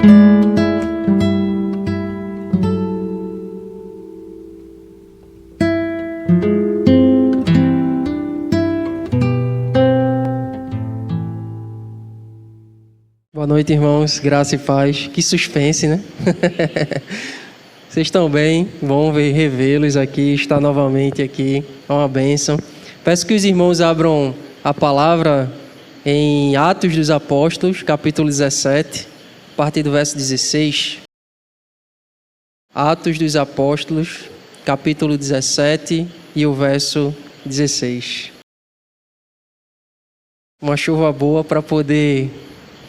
Boa noite, irmãos. Graça e paz. Que suspense, né? Vocês estão bem? Bom revê-los aqui, estar novamente aqui. É uma bênção. Peço que os irmãos abram a palavra em Atos dos Apóstolos, capítulo 17, a partir do verso 16. Atos dos Apóstolos, capítulo 17 e o verso 16. Uma chuva boa para poder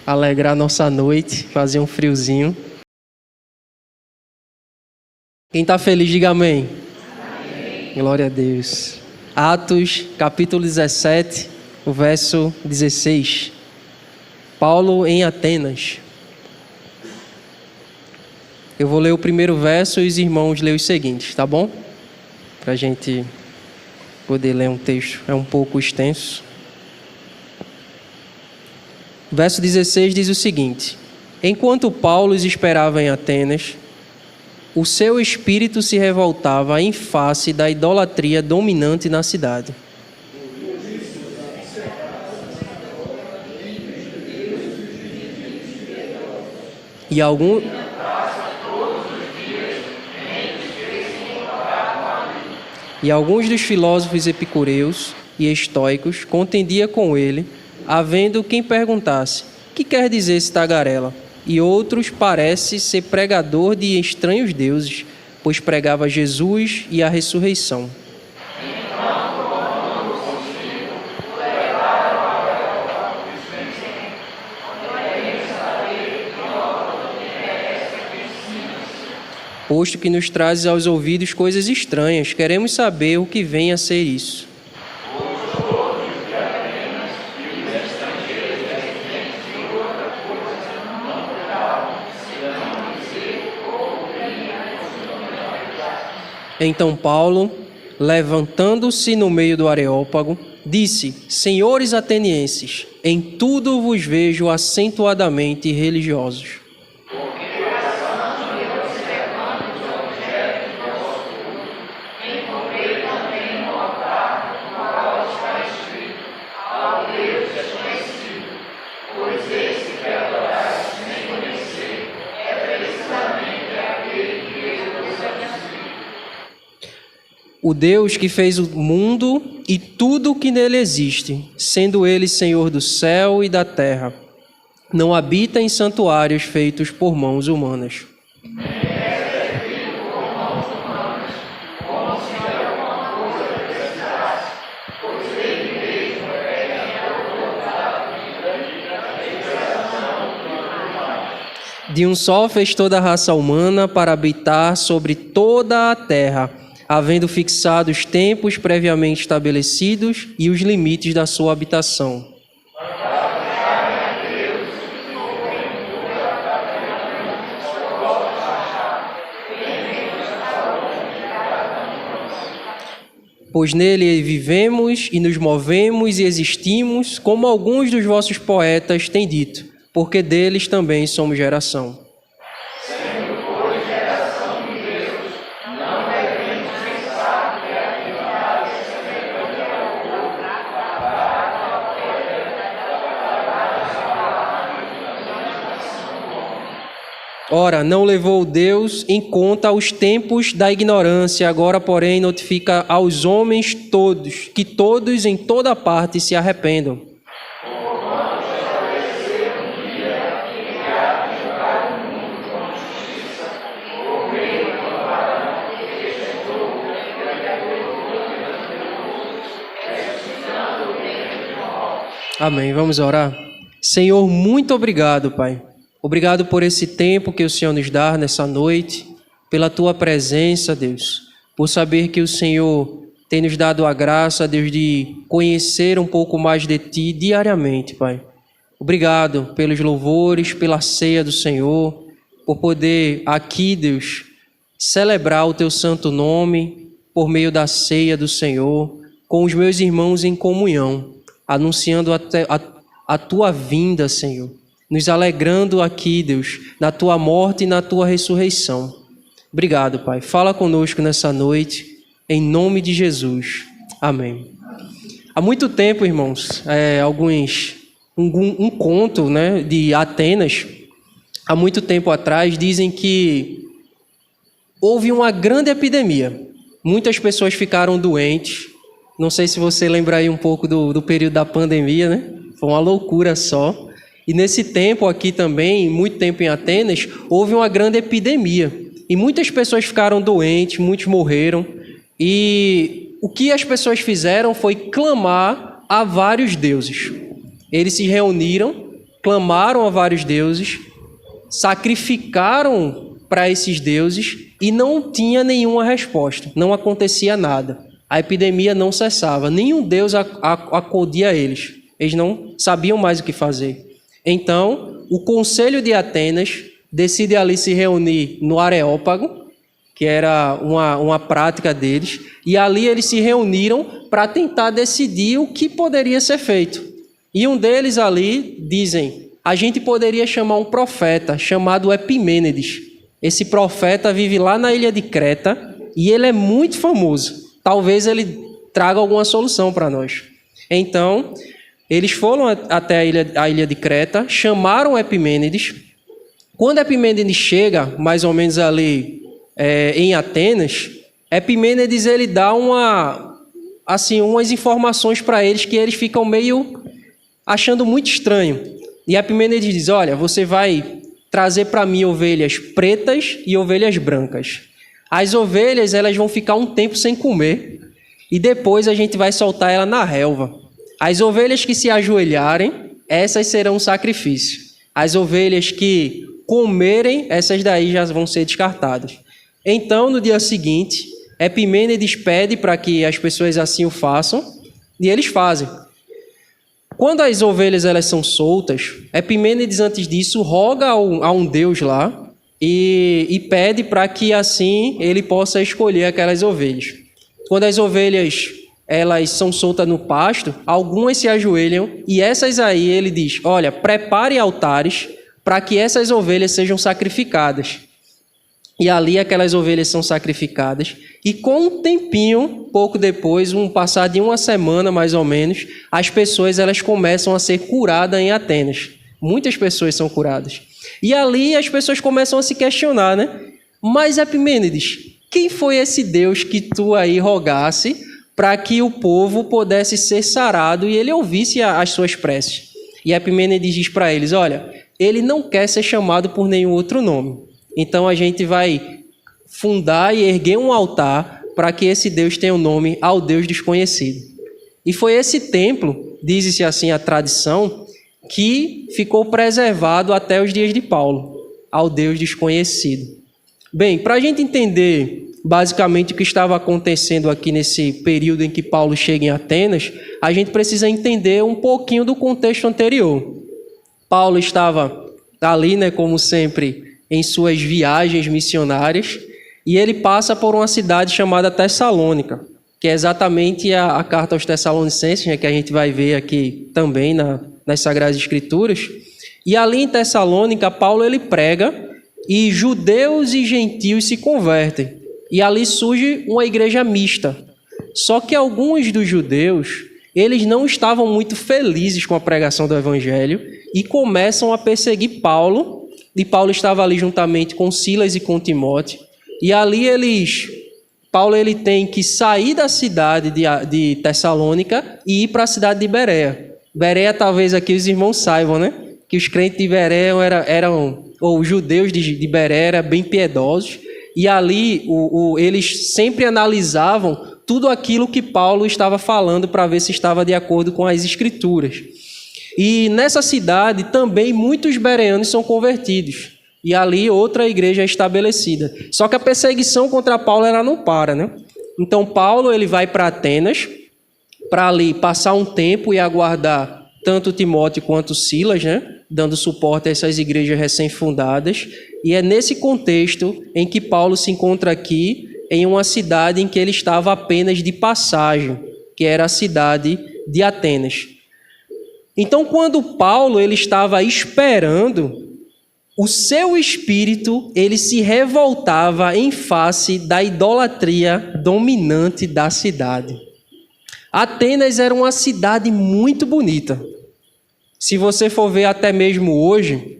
alegrar nossa noite, fazer um friozinho. Quem está feliz, diga amém. Amém. Glória a Deus. Atos, capítulo 17, o verso 16. Paulo em Atenas. Eu vou ler o primeiro verso e os irmãos lerem os seguintes, tá bom? Para a gente poder ler um texto. É um pouco extenso. Verso 16 diz o seguinte: enquanto Paulo os esperava em Atenas, o seu espírito se revoltava em face da idolatria dominante na cidade. E alguns dos filósofos epicureus e estoicos contendia com ele, havendo quem perguntasse: que quer dizer esse tagarela? E outros parece ser pregador de estranhos deuses, pois pregava Jesus e a ressurreição. Posto que nos trazes aos ouvidos coisas estranhas, queremos saber o que vem a ser isso. Então Paulo, levantando-se no meio do Areópago, disse: senhores atenienses, em tudo vos vejo acentuadamente religiosos. O Deus que fez o mundo e tudo o que nele existe, sendo ele Senhor do céu e da terra, não habita em santuários feitos por mãos humanas. De um só fez toda a raça humana para habitar sobre toda a terra, havendo fixado os tempos previamente estabelecidos e os limites da sua habitação. Pois nele vivemos e nos movemos e existimos, como alguns dos vossos poetas têm dito, porque deles também somos geração. Ora, não levou Deus em conta os tempos da ignorância, agora, porém, notifica aos homens todos, que todos em toda parte se arrependam. Amém. Vamos orar. Senhor, muito obrigado, Pai. Obrigado por esse tempo que o Senhor nos dá nessa noite, pela Tua presença, Deus, por saber que o Senhor tem nos dado a graça, Deus, de conhecer um pouco mais de Ti diariamente, Pai. Obrigado pelos louvores, pela ceia do Senhor, por poder aqui, Deus, celebrar o Teu santo nome por meio da ceia do Senhor, com os meus irmãos em comunhão, anunciando a Tua vinda, Senhor. nos alegrando aqui, Deus, na tua morte e na tua ressurreição. Obrigado, Pai. Fala conosco nessa noite, em nome de Jesus. Amém. Há muito tempo, irmãos, um conto, né, de Atenas, há muito tempo atrás, dizem que houve uma grande epidemia. Muitas pessoas ficaram doentes. Não sei se você lembra aí um pouco do período da pandemia, né? Foi uma loucura só. E nesse tempo aqui também, muito tempo em Atenas, houve uma grande epidemia. E muitas pessoas ficaram doentes, muitos morreram. E o que as pessoas fizeram foi clamar a vários deuses. Eles se reuniram, clamaram a vários deuses, sacrificaram para esses deuses e não tinha nenhuma resposta, não acontecia nada. A epidemia não cessava, nenhum deus acudia a eles. Eles não sabiam mais o que fazer. Então, o Conselho de Atenas decide ali se reunir no Areópago, que era uma prática deles, e ali eles se reuniram para tentar decidir o que poderia ser feito. E um deles ali dizem, a gente poderia chamar um profeta chamado Epimênides. Esse profeta vive lá na ilha de Creta e ele é muito famoso. Talvez ele traga alguma solução para nós. Então, eles foram até a ilha de Creta, chamaram Epimênides. Quando Epimênides chega, mais ou menos ali em Atenas, Epimênides ele dá umas informações para eles que eles ficam meio achando muito estranho. E Epimênides diz, olha, você vai trazer para mim ovelhas pretas e ovelhas brancas. As ovelhas elas vão ficar um tempo sem comer e depois a gente vai soltar ela na relva. As ovelhas que se ajoelharem, essas serão um sacrifício. As ovelhas que comerem, essas daí já vão ser descartadas. Então, no dia seguinte, Epimênides pede para que as pessoas assim o façam e eles fazem. Quando as ovelhas elas são soltas, Epimênides, antes disso, roga a um deus lá e pede para que assim ele possa escolher aquelas ovelhas. Quando as ovelhas elas são soltas no pasto, algumas se ajoelham e essas aí ele diz, olha, prepare altares para que essas ovelhas sejam sacrificadas. E ali aquelas ovelhas são sacrificadas. E com um tempinho, pouco depois, passar de uma semana mais ou menos, as pessoas elas começam a ser curadas em Atenas. Muitas pessoas são curadas. E ali as pessoas começam a se questionar, né? Mas Epimênides, quem foi esse Deus que tu aí rogasse para que o povo pudesse ser sarado e ele ouvisse as suas preces? E Epimênides diz para eles, olha, ele não quer ser chamado por nenhum outro nome. Então a gente vai fundar e erguer um altar para que esse Deus tenha o nome ao Deus desconhecido. E foi esse templo, diz-se assim a tradição, que ficou preservado até os dias de Paulo, ao Deus desconhecido. Bem, para a gente entender basicamente o que estava acontecendo aqui nesse período em que Paulo chega em Atenas, a gente precisa entender um pouquinho do contexto anterior. Paulo estava ali, né, como sempre, em suas viagens missionárias, e ele passa por uma cidade chamada Tessalônica, que é exatamente a carta aos Tessalonicenses, né, que a gente vai ver aqui também nas Sagradas Escrituras. E ali em Tessalônica, Paulo ele prega, e judeus e gentios se convertem. E ali surge uma igreja mista. Só que alguns dos judeus, eles não estavam muito felizes com a pregação do Evangelho, e começam a perseguir Paulo. E Paulo estava ali juntamente com Silas e com Timóteo. E ali Paulo ele tem que sair da cidade de Tessalônica e ir para a cidade de Bereia. Bereia talvez aqui os irmãos saibam, né? Que os crentes de Bereia ou os judeus de Bereia eram bem piedosos. E ali eles sempre analisavam tudo aquilo que Paulo estava falando para ver se estava de acordo com as Escrituras. E nessa cidade também muitos bereanos são convertidos. E ali outra igreja é estabelecida. Só que a perseguição contra Paulo ela não para, né? Então Paulo ele vai para Atenas para ali passar um tempo e aguardar tanto Timóteo quanto Silas, né? Dando suporte a essas igrejas recém-fundadas. E é nesse contexto em que Paulo se encontra aqui em uma cidade em que ele estava apenas de passagem, que era a cidade de Atenas. Então, quando Paulo ele estava esperando, o seu espírito ele se revoltava em face da idolatria dominante da cidade. Atenas era uma cidade muito bonita. Se você for ver até mesmo hoje,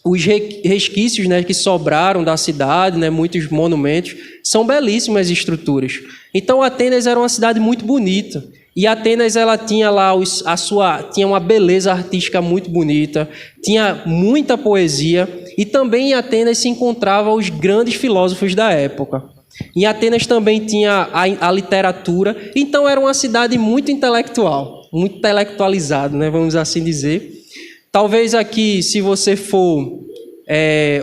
os resquícios, né, que sobraram da cidade, né, muitos monumentos, são belíssimas estruturas. Então, Atenas era uma cidade muito bonita. E Atenas ela tinha lá tinha uma beleza artística muito bonita, tinha muita poesia, e também em Atenas se encontravam os grandes filósofos da época. Em Atenas também tinha a literatura, então era uma cidade muito intelectual, muito intelectualizada, né, vamos assim dizer. Talvez aqui, se você for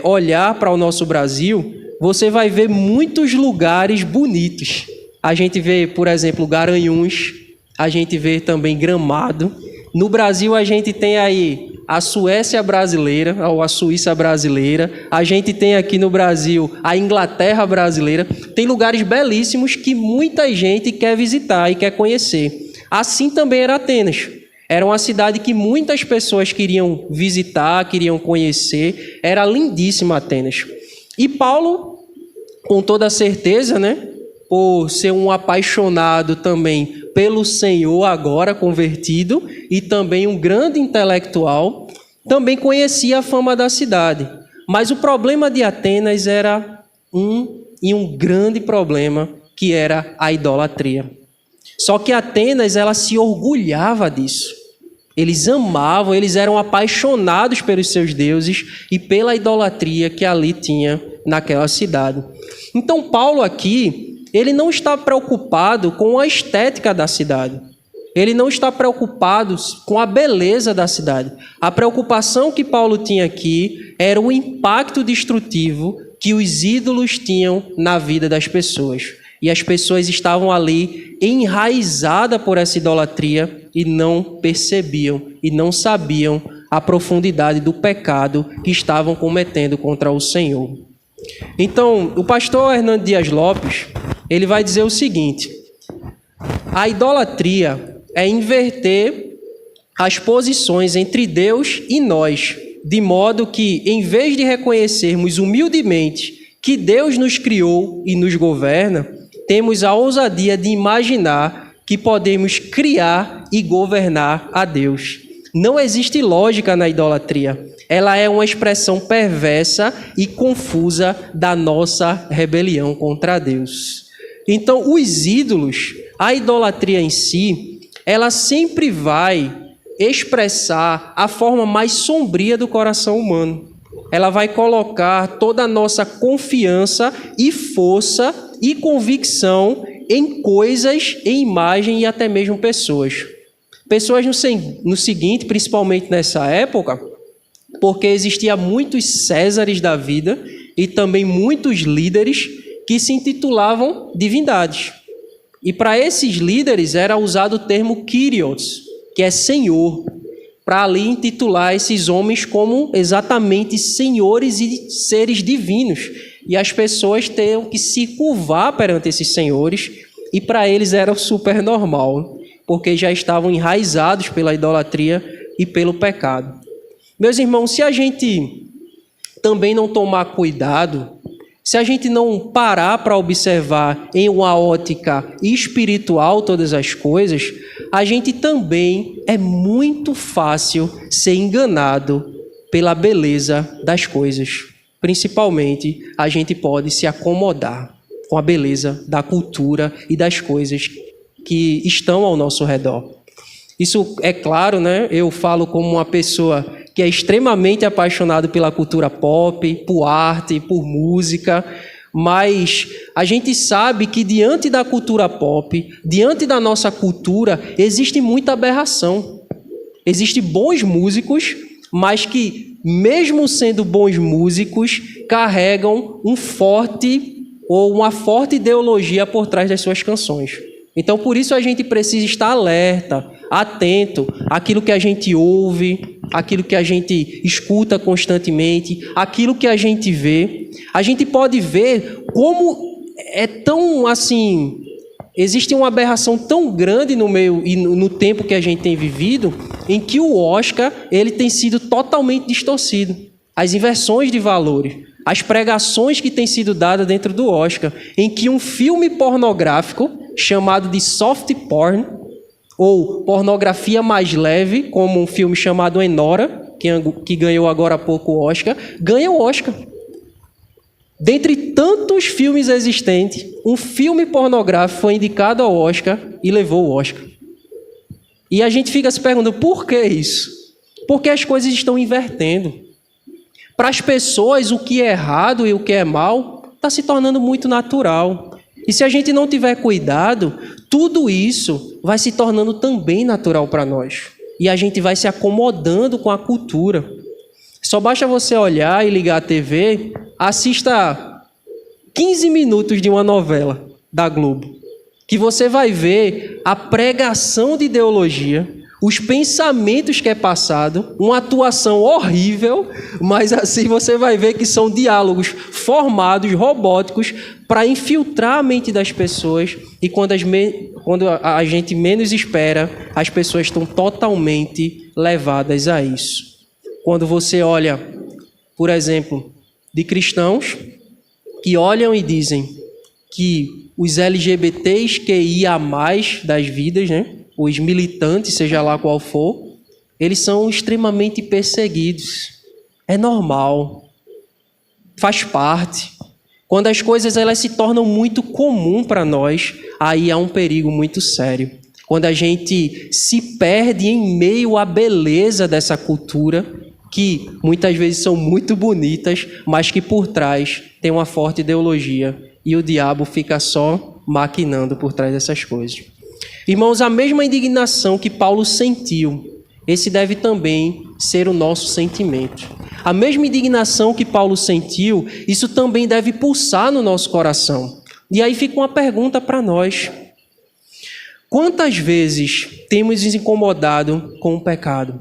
olhar para o nosso Brasil, você vai ver muitos lugares bonitos. A gente vê, por exemplo, Garanhuns, a gente vê também Gramado. No Brasil, a gente tem aí a Suécia brasileira, ou a Suíça brasileira. A gente tem aqui no Brasil a Inglaterra brasileira. Tem lugares belíssimos que muita gente quer visitar e quer conhecer. Assim também era Atenas. Era uma cidade que muitas pessoas queriam visitar, queriam conhecer. Era lindíssima Atenas. E Paulo, com toda certeza, né, por ser um apaixonado também pelo Senhor, agora convertido, e também um grande intelectual, também conhecia a fama da cidade. Mas o problema de Atenas era um grande problema, que era a idolatria. Só que Atenas, ela se orgulhava disso. Eles amavam, eles eram apaixonados pelos seus deuses e pela idolatria que ali tinha naquela cidade. Então, Paulo aqui, ele não está preocupado com a estética da cidade. Ele não está preocupado com a beleza da cidade. A preocupação que Paulo tinha aqui era o impacto destrutivo que os ídolos tinham na vida das pessoas. E as pessoas estavam ali enraizadas por essa idolatria e não percebiam e não sabiam a profundidade do pecado que estavam cometendo contra o Senhor. Então, o pastor Hernando Dias Lopes, ele vai dizer o seguinte: a idolatria é inverter as posições entre Deus e nós, de modo que, em vez de reconhecermos humildemente que Deus nos criou e nos governa, temos a ousadia de imaginar que podemos criar e governar a Deus. Não existe lógica na idolatria. Ela é uma expressão perversa e confusa da nossa rebelião contra Deus. Então, os ídolos, a idolatria em si, ela sempre vai expressar a forma mais sombria do coração humano. Ela vai colocar toda a nossa confiança e força e convicção em coisas, em imagem e até mesmo pessoas. Pessoas no seguinte, principalmente nessa época, porque existia muitos Césares da vida e também muitos líderes que se intitulavam divindades. E para esses líderes era usado o termo Kyrios, que é Senhor, para ali intitular esses homens como exatamente senhores e seres divinos. E as pessoas tinham que se curvar perante esses senhores, e para eles era super normal, porque já estavam enraizados pela idolatria e pelo pecado. Meus irmãos, se a gente também não tomar cuidado, se a gente não parar para observar em uma ótica espiritual todas as coisas, a gente também é muito fácil ser enganado pela beleza das coisas. Principalmente, a gente pode se acomodar com a beleza da cultura e das coisas que estão ao nosso redor. Isso é claro, né? Eu falo como uma pessoa que é extremamente apaixonado pela cultura pop, por arte, por música, mas a gente sabe que diante da cultura pop, diante da nossa cultura, existe muita aberração. Existem bons músicos, mas que, mesmo sendo bons músicos, carregam uma forte ideologia por trás das suas canções. Então, por isso a gente precisa estar alerta, atento àquilo que a gente ouve, aquilo que a gente escuta constantemente, aquilo que a gente vê. A gente pode ver como é tão, assim, existe uma aberração tão grande no meio e no tempo que a gente tem vivido, em que o Oscar ele tem sido totalmente distorcido. As inversões de valores, as pregações que têm sido dadas dentro do Oscar, em que um filme pornográfico chamado de soft porn, ou pornografia mais leve, como um filme chamado Enora, que ganhou agora há pouco o Oscar, ganha o Oscar. Dentre tantos filmes existentes, um filme pornográfico foi indicado ao Oscar e levou o Oscar. E a gente fica se perguntando, por que isso? Porque as coisas estão invertendo. Para as pessoas, o que é errado e o que é mal está se tornando muito natural. E se a gente não tiver cuidado, tudo isso vai se tornando também natural para nós. E a gente vai se acomodando com a cultura. Só basta você olhar e ligar a TV, assista 15 minutos de uma novela da Globo, que você vai ver a pregação de ideologia, os pensamentos que é passado, uma atuação horrível, mas assim você vai ver que são diálogos formados, robóticos, para infiltrar a mente das pessoas, e quando a gente menos espera, as pessoas estão totalmente levadas a isso. Quando você olha, por exemplo, de cristãos que olham e dizem que os LGBTs que ia mais das vidas, né? Os militantes, seja lá qual for, eles são extremamente perseguidos. É normal. Faz parte. Quando as coisas elas se tornam muito comum para nós, aí há um perigo muito sério. Quando a gente se perde em meio à beleza dessa cultura, que muitas vezes são muito bonitas, mas que por trás tem uma forte ideologia, e o diabo fica só maquinando por trás dessas coisas. Irmãos, a mesma indignação que Paulo sentiu, esse deve também ser o nosso sentimento. A mesma indignação que Paulo sentiu, isso também deve pulsar no nosso coração. E aí fica uma pergunta para nós. Quantas vezes temos nos incomodado com o pecado?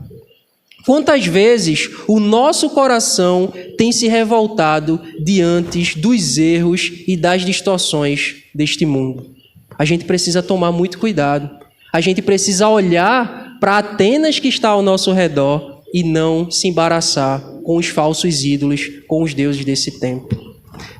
Quantas vezes o nosso coração tem se revoltado diante dos erros e das distorções deste mundo? A gente precisa tomar muito cuidado. A gente precisa olhar para Atenas que está ao nosso redor e não se embaraçar com os falsos ídolos, com os deuses desse tempo.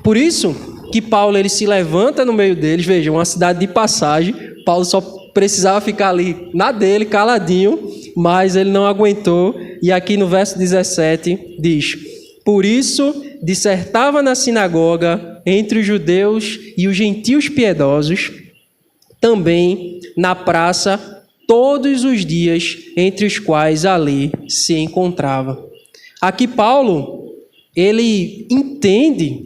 Por isso que Paulo ele se levanta no meio deles, veja, uma cidade de passagem. Paulo só precisava ficar ali na dele, caladinho, mas ele não aguentou. E aqui no verso 17 diz: por isso dissertava na sinagoga entre os judeus e os gentios piedosos, também na praça todos os dias entre os quais ali se encontrava. Aqui Paulo, ele entende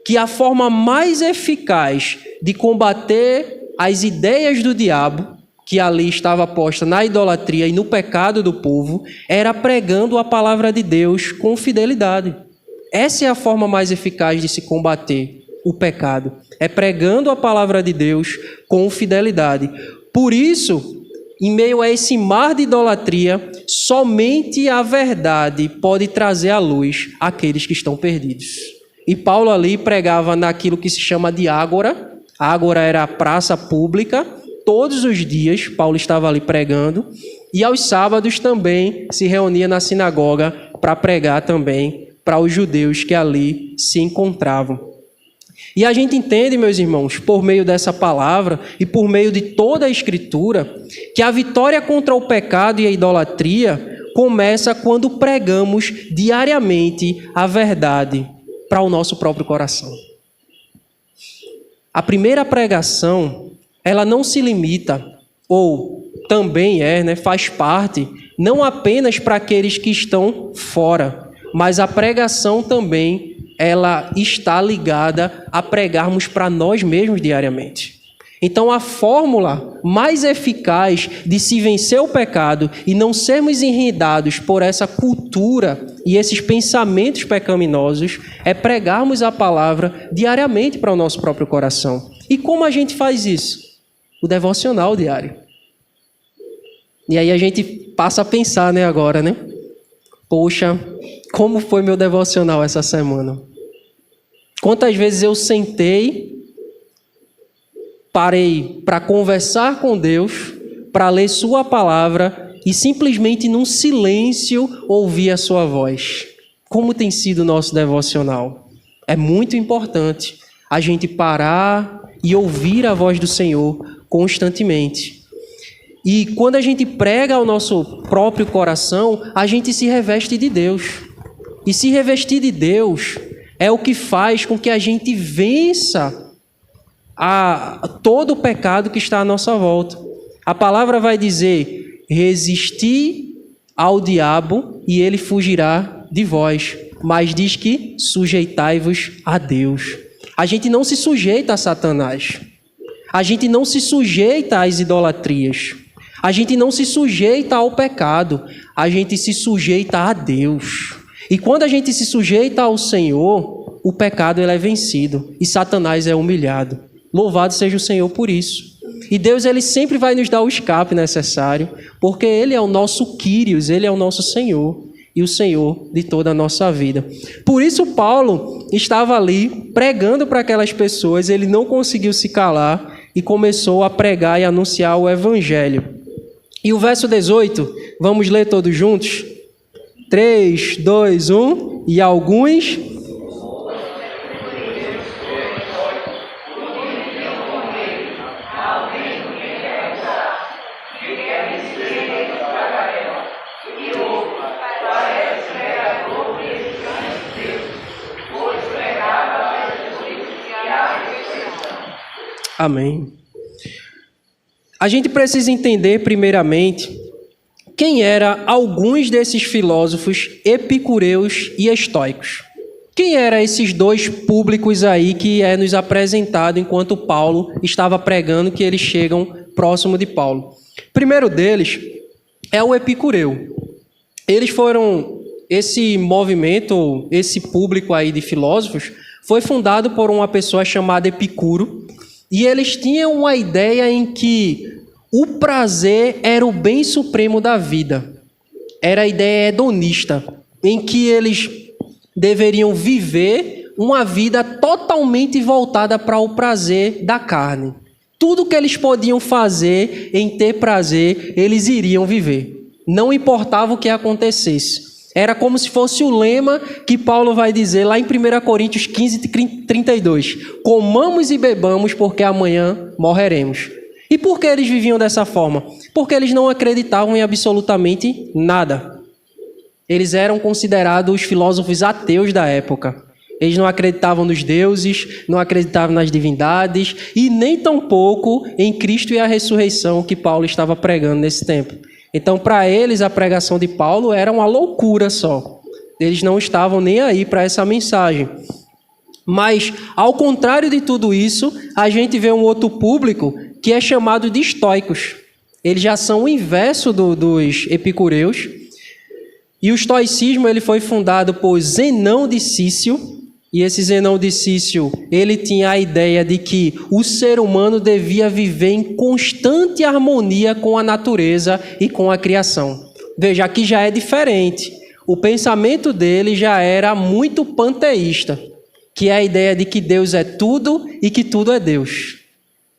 que a forma mais eficaz de combater as ideias do diabo, que ali estava posta na idolatria e no pecado do povo, era pregando a palavra de Deus com fidelidade. Essa é a forma mais eficaz de se combater o pecado. É pregando a palavra de Deus com fidelidade. Por isso, em meio a esse mar de idolatria, somente a verdade pode trazer à luz aqueles que estão perdidos. E Paulo ali pregava naquilo que se chama de ágora. A ágora era a praça pública. Todos os dias Paulo estava ali pregando. E aos sábados também se reunia na sinagoga para pregar também para os judeus que ali se encontravam. E a gente entende, meus irmãos, por meio dessa palavra e por meio de toda a Escritura, que a vitória contra o pecado e a idolatria começa quando pregamos diariamente a verdade para o nosso próprio coração. A primeira pregação, ela não se limita, ou também faz parte, não apenas para aqueles que estão fora, mas a pregação também ela está ligada a pregarmos para nós mesmos diariamente. Então, a fórmula mais eficaz de se vencer o pecado e não sermos enredados por essa cultura e esses pensamentos pecaminosos é pregarmos a palavra diariamente para o nosso próprio coração. E como a gente faz isso? O devocional diário. E aí a gente passa a pensar, agora, Poxa, como foi meu devocional essa semana? Quantas vezes eu sentei parei para conversar com Deus, para ler sua palavra e simplesmente num silêncio ouvir a sua voz. Como tem sido o nosso devocional? É muito importante a gente parar e ouvir a voz do Senhor constantemente. E quando a gente prega ao nosso próprio coração, a gente se reveste de Deus. E se revestir de Deus é o que faz com que a gente vença todo o pecado que está à nossa volta. A palavra vai dizer: resistir ao diabo e ele fugirá de vós. Mas diz que sujeitai-vos a Deus. A gente não se sujeita a Satanás. A gente não se sujeita às idolatrias. A gente não se sujeita ao pecado. A gente se sujeita a Deus. E quando a gente se sujeita ao Senhor, o pecado ele é vencido e Satanás é humilhado. Louvado seja o Senhor por isso. E Deus ele sempre vai nos dar o escape necessário, porque Ele é o nosso Quírios, Ele é o nosso Senhor e o Senhor de toda a nossa vida. Por isso Paulo estava ali pregando para aquelas pessoas, ele não conseguiu se calar e começou a pregar e anunciar o Evangelho. E o verso 18, vamos ler todos juntos? 3, 2, 1, e alguns... Amém. A gente precisa entender, primeiramente, quem eram alguns desses filósofos epicureus e estoicos. Quem eram esses dois públicos aí que é nos apresentado enquanto Paulo estava pregando, que eles chegam próximo de Paulo? O primeiro deles é o epicureu. Eles foram, esse movimento, esse público aí de filósofos, foi fundado por uma pessoa chamada Epicuro, e eles tinham uma ideia em que o prazer era o bem supremo da vida. Era a ideia hedonista, em que eles deveriam viver uma vida totalmente voltada para o prazer da carne. Tudo que eles podiam fazer em ter prazer, eles iriam viver. Não importava o que acontecesse. Era como se fosse o lema que Paulo vai dizer lá em 1 Coríntios 15, 32. Comamos e bebamos porque amanhã morreremos. E por que eles viviam dessa forma? Porque eles não acreditavam em absolutamente nada. Eles eram considerados os filósofos ateus da época. Eles não acreditavam nos deuses, não acreditavam nas divindades e nem tampouco em Cristo e a ressurreição que Paulo estava pregando nesse tempo. Então, para eles, a pregação de Paulo era uma loucura só. Eles não estavam nem aí para essa mensagem. Mas, ao contrário de tudo isso, a gente vê um outro público que é chamado de estoicos. Eles já são o inverso dos epicureus. E o estoicismo ele foi fundado por Zenão de Cício. E esse Zenão de Cício, ele tinha a ideia de que o ser humano devia viver em constante harmonia com a natureza e com a criação. Veja, aqui já é diferente. O pensamento dele já era muito panteísta, que é a ideia de que Deus é tudo e que tudo é Deus.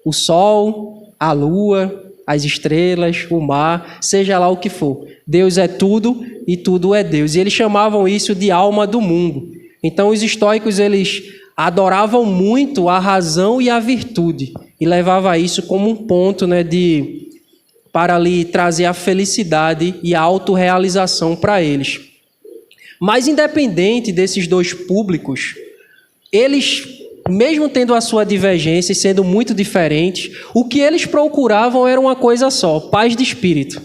O sol, a lua, as estrelas, o mar, seja lá o que for. Deus é tudo e tudo é Deus. E eles chamavam isso de alma do mundo. Então, os estoicos, eles adoravam muito a razão e a virtude e levavam isso como um ponto, né, para ali trazer a felicidade e a autorrealização para eles. Mas, independente desses dois públicos, eles, mesmo tendo a sua divergência e sendo muito diferentes, o que eles procuravam era uma coisa só: paz de espírito.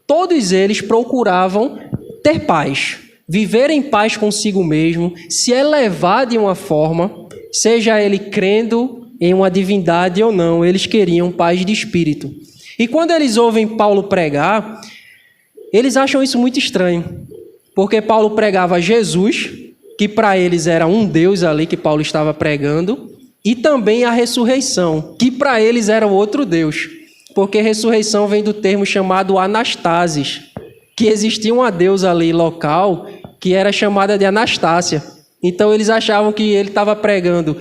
Todos eles procuravam ter paz. Viver em paz consigo mesmo, se elevar de uma forma, seja ele crendo em uma divindade ou não, eles queriam paz de espírito. E quando eles ouvem Paulo pregar, eles acham isso muito estranho, porque Paulo pregava Jesus, que para eles era um Deus ali que Paulo estava pregando, e também a ressurreição, que para eles era outro Deus, porque ressurreição vem do termo chamado Anastasis, que existia uma deusa ali local que era chamada de Anastácia. Então eles achavam que ele estava pregando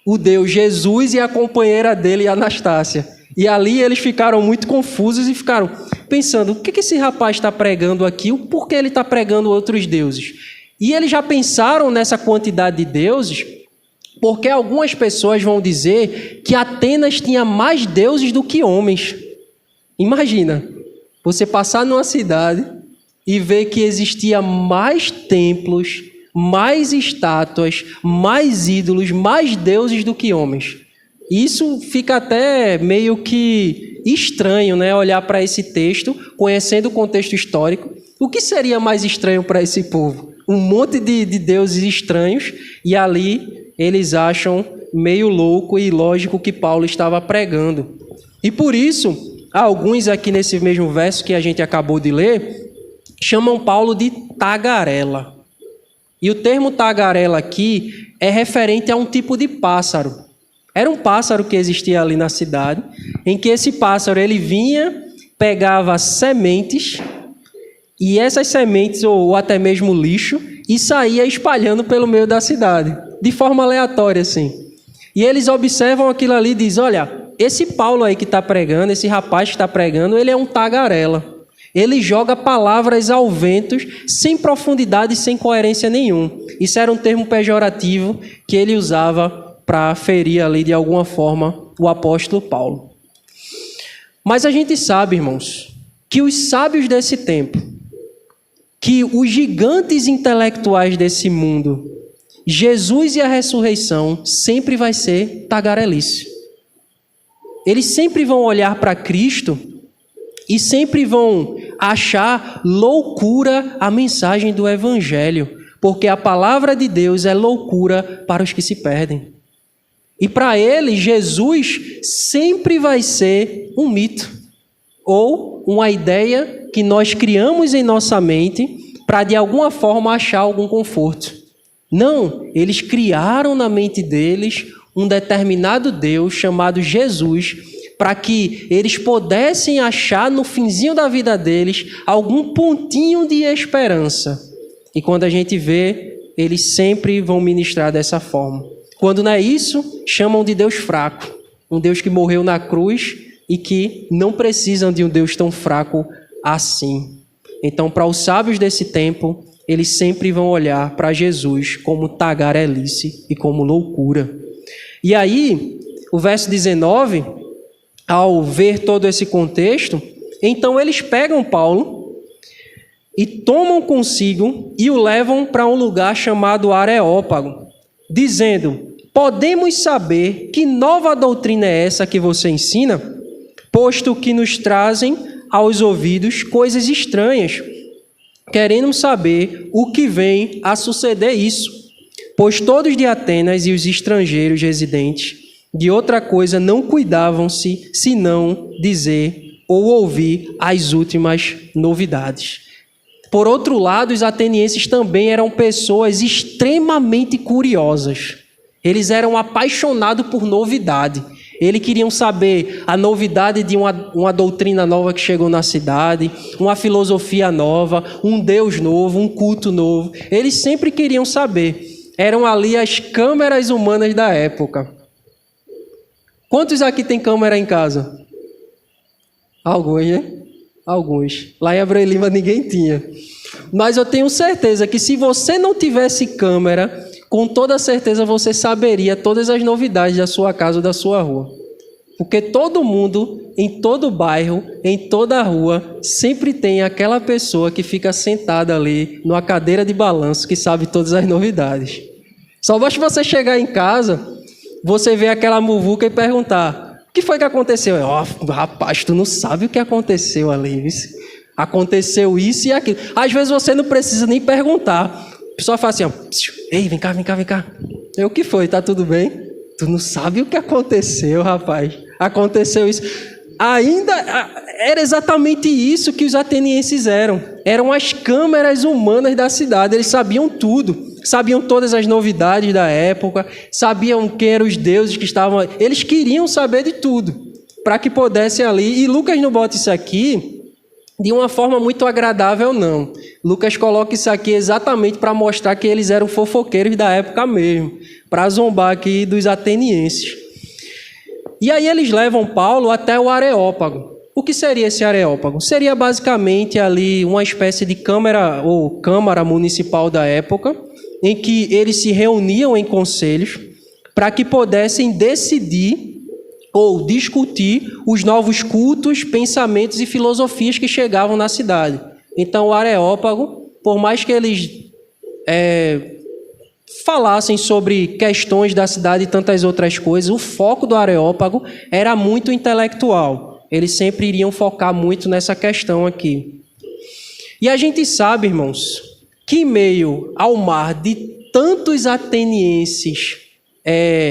o Deus Jesus e a companheira dele, Anastácia. E ali eles ficaram muito confusos e ficaram pensando, o que esse rapaz está pregando aqui? Por que ele está pregando outros deuses? E eles já pensaram nessa quantidade de deuses, porque algumas pessoas vão dizer que Atenas tinha mais deuses do que homens. Imagina, você passar numa cidade e ver que existia mais templos, mais estátuas, mais ídolos, mais deuses do que homens. Isso fica até meio que estranho, né? Olhar para esse texto, conhecendo o contexto histórico. O que seria mais estranho para esse povo? Um monte de deuses estranhos, e ali eles acham meio louco e ilógico o que Paulo estava pregando. E por isso, alguns aqui nesse mesmo verso que a gente acabou de ler, chamam Paulo de tagarela. E o termo tagarela aqui é referente a um tipo de pássaro. Era um pássaro que existia ali na cidade, em que esse pássaro ele vinha, pegava sementes, e essas sementes, ou até mesmo lixo, e saía espalhando pelo meio da cidade, de forma aleatória assim. E eles observam aquilo ali e dizem, olha, esse Paulo aí que está pregando, esse rapaz que está pregando, ele é um tagarela. Ele joga palavras ao vento, sem profundidade e sem coerência nenhuma. Isso era um termo pejorativo que ele usava para ferir ali de alguma forma o apóstolo Paulo. Mas a gente sabe, irmãos, que os sábios desse tempo, que os gigantes intelectuais desse mundo, Jesus e a ressurreição, sempre vai ser tagarelice. Eles sempre vão olhar para Cristo e sempre vão achar loucura a mensagem do Evangelho, porque a palavra de Deus é loucura para os que se perdem. E para eles, Jesus sempre vai ser um mito, ou uma ideia que nós criamos em nossa mente para de alguma forma achar algum conforto. Não, eles criaram na mente deles um determinado Deus chamado Jesus, para que eles pudessem achar no finzinho da vida deles algum pontinho de esperança. E quando a gente vê, eles sempre vão ministrar dessa forma. Quando não é isso, chamam de Deus fraco. Um Deus que morreu na cruz e que não precisam de um Deus tão fraco assim. Então, para os sábios desse tempo, eles sempre vão olhar para Jesus como tagarelice e como loucura. E aí, o verso 19, ao ver todo esse contexto, então eles pegam Paulo e tomam consigo e o levam para um lugar chamado Areópago, dizendo, podemos saber que nova doutrina é essa que você ensina, posto que nos trazem aos ouvidos coisas estranhas, querendo saber o que vem a suceder isso, pois todos de Atenas e os estrangeiros residentes de outra coisa não cuidavam-se, senão dizer ou ouvir as últimas novidades. Por outro lado, os atenienses também eram pessoas extremamente curiosas. Eles eram apaixonados por novidade. Eles queriam saber a novidade de uma doutrina nova que chegou na cidade, uma filosofia nova, um Deus novo, um culto novo. Eles sempre queriam saber. Eram ali as câmeras humanas da época. Quantos aqui tem câmera em casa? Alguns, né? Alguns. Lá em Abreu Lima ninguém tinha. Mas eu tenho certeza que se você não tivesse câmera, com toda certeza você saberia todas as novidades da sua casa ou da sua rua. Porque todo mundo, em todo bairro, em toda rua, sempre tem aquela pessoa que fica sentada ali numa cadeira de balanço que sabe todas as novidades. Só basta você chegar em casa, você ver aquela muvuca e perguntar, o que foi que aconteceu? Rapaz, tu não sabe o que aconteceu ali, viu? Aconteceu isso e aquilo. Às vezes você não precisa nem perguntar. A pessoa fala assim, ó, ei, vem cá. O que foi? Tá tudo bem? Tu não sabe o que aconteceu, rapaz. Aconteceu isso. Ainda era exatamente isso que os atenienses eram. Eram as câmeras humanas da cidade. Eles sabiam tudo. Sabiam todas as novidades da época. Sabiam quem eram os deuses que estavam... Eles queriam saber de tudo. Para que pudessem ali... E Lucas não bota isso aqui... de uma forma muito agradável, não. Lucas coloca isso aqui exatamente para mostrar que eles eram fofoqueiros da época mesmo, para zombar aqui dos atenienses. E aí eles levam Paulo até o Areópago. O que seria esse Areópago? Seria basicamente ali uma espécie de câmara ou câmara municipal da época, em que eles se reuniam em conselhos para que pudessem decidir ou discutir os novos cultos, pensamentos e filosofias que chegavam na cidade. Então, o Areópago, por mais que eles falassem sobre questões da cidade e tantas outras coisas, o foco do Areópago era muito intelectual. Eles sempre iriam focar muito nessa questão aqui. E a gente sabe, irmãos, que em meio ao mar de tantos atenienses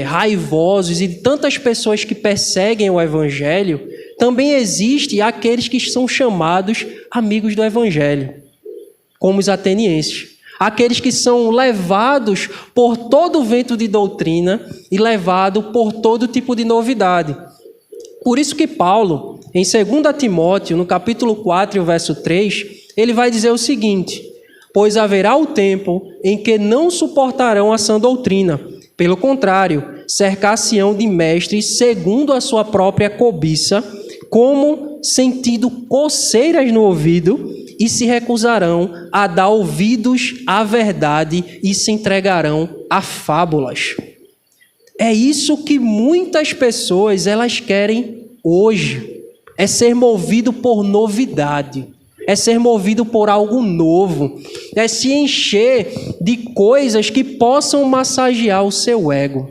raivosos e de tantas pessoas que perseguem o Evangelho, também existe aqueles que são chamados amigos do Evangelho, como os atenienses. Aqueles que são levados por todo o vento de doutrina e levados por todo tipo de novidade. Por isso que Paulo, em 2 Timóteo, no capítulo 4, verso 3, ele vai dizer o seguinte: pois haverá o tempo em que não suportarão a sã doutrina. Pelo contrário, cercar-se-ão de mestres segundo a sua própria cobiça, como sentindo coceiras no ouvido, e se recusarão a dar ouvidos à verdade e se entregarão a fábulas. É isso que muitas pessoas elas querem hoje, é ser movido por novidade. É ser movido por algo novo, é se encher de coisas que possam massagear o seu ego.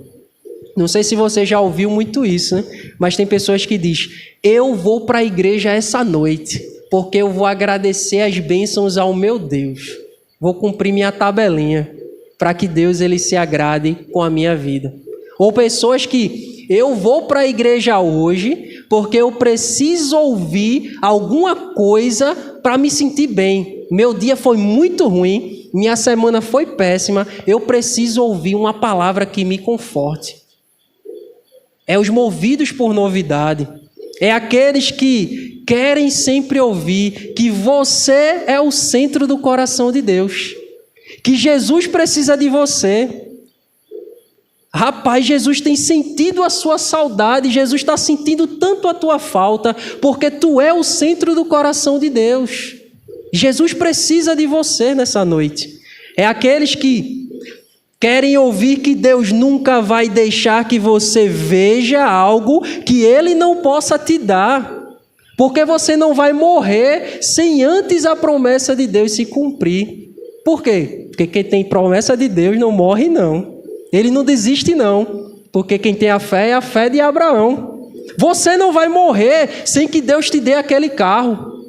Não sei se você já ouviu muito isso, né? Mas tem pessoas que dizem: eu vou para a igreja essa noite, porque eu vou agradecer as bênçãos ao meu Deus. Vou cumprir minha tabelinha, para que Deus ele se agrade com a minha vida. Ou pessoas que: eu vou para a igreja hoje, porque eu preciso ouvir alguma coisa para me sentir bem. Meu dia foi muito ruim, minha semana foi péssima, eu preciso ouvir uma palavra que me conforte. É os movidos por novidade. É aqueles que querem sempre ouvir que você é o centro do coração de Deus. Que Jesus precisa de você. Rapaz, Jesus tem sentido a sua saudade, Jesus está sentindo tanto a tua falta, porque tu é o centro do coração de Deus. Jesus precisa de você nessa noite. É aqueles que querem ouvir que Deus nunca vai deixar que você veja algo que Ele não possa te dar, porque você não vai morrer sem antes a promessa de Deus se cumprir. Por quê? Porque quem tem promessa de Deus não morre não. Ele não desiste não, porque quem tem a fé é a fé de Abraão. Você não vai morrer sem que Deus te dê aquele carro.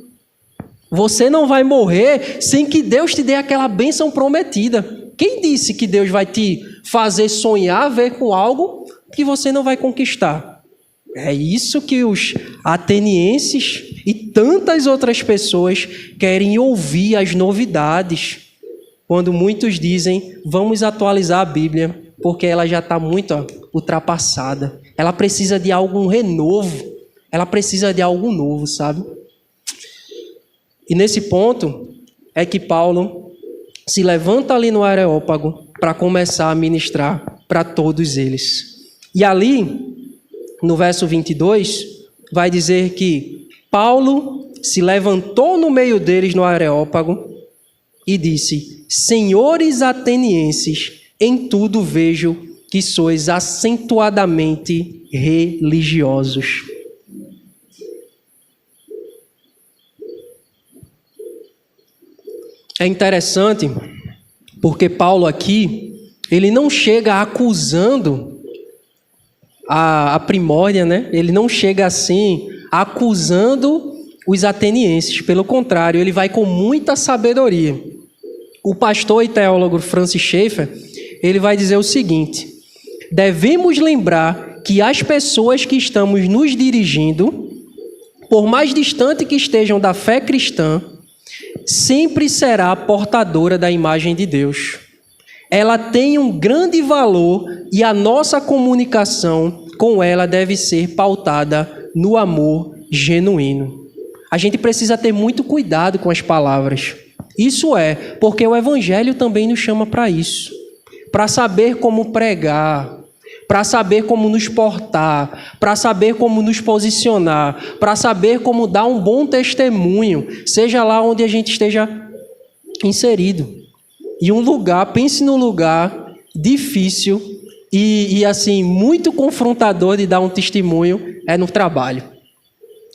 Você não vai morrer sem que Deus te dê aquela bênção prometida. Quem disse que Deus vai te fazer sonhar, ver com algo que você não vai conquistar? É isso que os atenienses e tantas outras pessoas querem ouvir, as novidades. Quando muitos dizem: vamos atualizar a Bíblia, porque ela já está muito ultrapassada. Ela precisa de algum renovo. Ela precisa de algo novo, sabe? E nesse ponto é que Paulo se levanta ali no Areópago para começar a ministrar para todos eles. E ali, no verso 22, vai dizer que Paulo se levantou no meio deles no Areópago e disse: senhores atenienses, em tudo vejo que sois acentuadamente religiosos. É interessante porque Paulo aqui, ele não chega acusando a primórdia, né? Ele não chega assim acusando os atenienses. Pelo contrário, ele vai com muita sabedoria. O pastor e teólogo Francis Schaeffer, ele vai dizer o seguinte: devemos lembrar que as pessoas que estamos nos dirigindo, por mais distante que estejam da fé cristã, sempre será portadora da imagem de Deus. Ela tem um grande valor e a nossa comunicação com ela deve ser pautada no amor genuíno. a gente precisa ter muito cuidado com as palavras. Isso é, porque o Evangelho também nos chama para isso. Para saber como pregar, para saber como nos portar, para saber como nos posicionar, para saber como dar um bom testemunho, seja lá onde a gente esteja inserido. E um lugar, pense num lugar difícil e assim, muito confrontador de dar um testemunho, é no trabalho.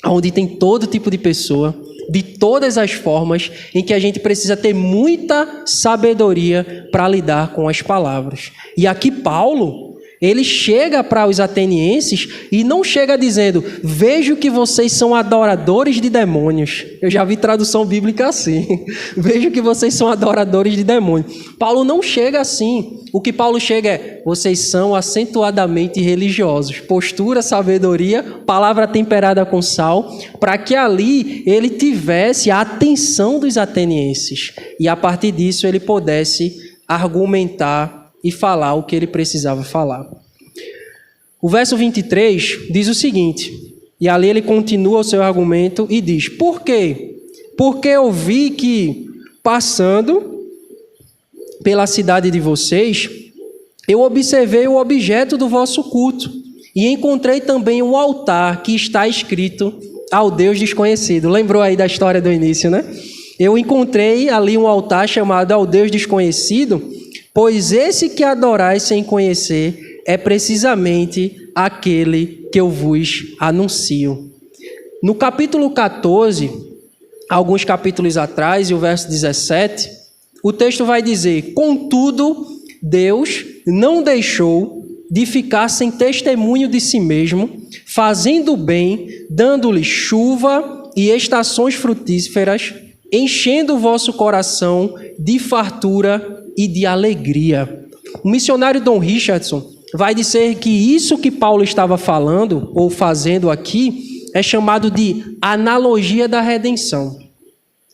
Onde tem todo tipo de pessoa, de todas as formas, em que a gente precisa ter muita sabedoria para lidar com as palavras. E aqui Paulo, ele chega para os atenienses e não chega dizendo: vejo que vocês são adoradores de demônios. Eu já vi tradução bíblica assim. Vejo que vocês são adoradores de demônios. Paulo não chega assim. O que Paulo chega é: vocês são acentuadamente religiosos. Postura, sabedoria, palavra temperada com sal, para que ali ele tivesse a atenção dos atenienses. E a partir disso ele pudesse argumentar e falar o que ele precisava falar. O verso 23 diz o seguinte, e ali ele continua o seu argumento e diz: por quê? Porque eu vi que, passando pela cidade de vocês, eu observei o objeto do vosso culto e encontrei também um altar que está escrito ao Deus desconhecido. Lembrou aí da história do início, né? Eu encontrei ali um altar chamado ao Deus desconhecido, pois esse que adorais sem conhecer é precisamente aquele que eu vos anuncio. No capítulo 14, alguns capítulos atrás, e o verso 17, o texto vai dizer: contudo, Deus não deixou de ficar sem testemunho de si mesmo, fazendo bem, dando-lhe chuva e estações frutíferas, enchendo o vosso coração de fartura e de alegria. O missionário Don Richardson vai dizer que isso que Paulo estava falando ou fazendo aqui é chamado de analogia da redenção.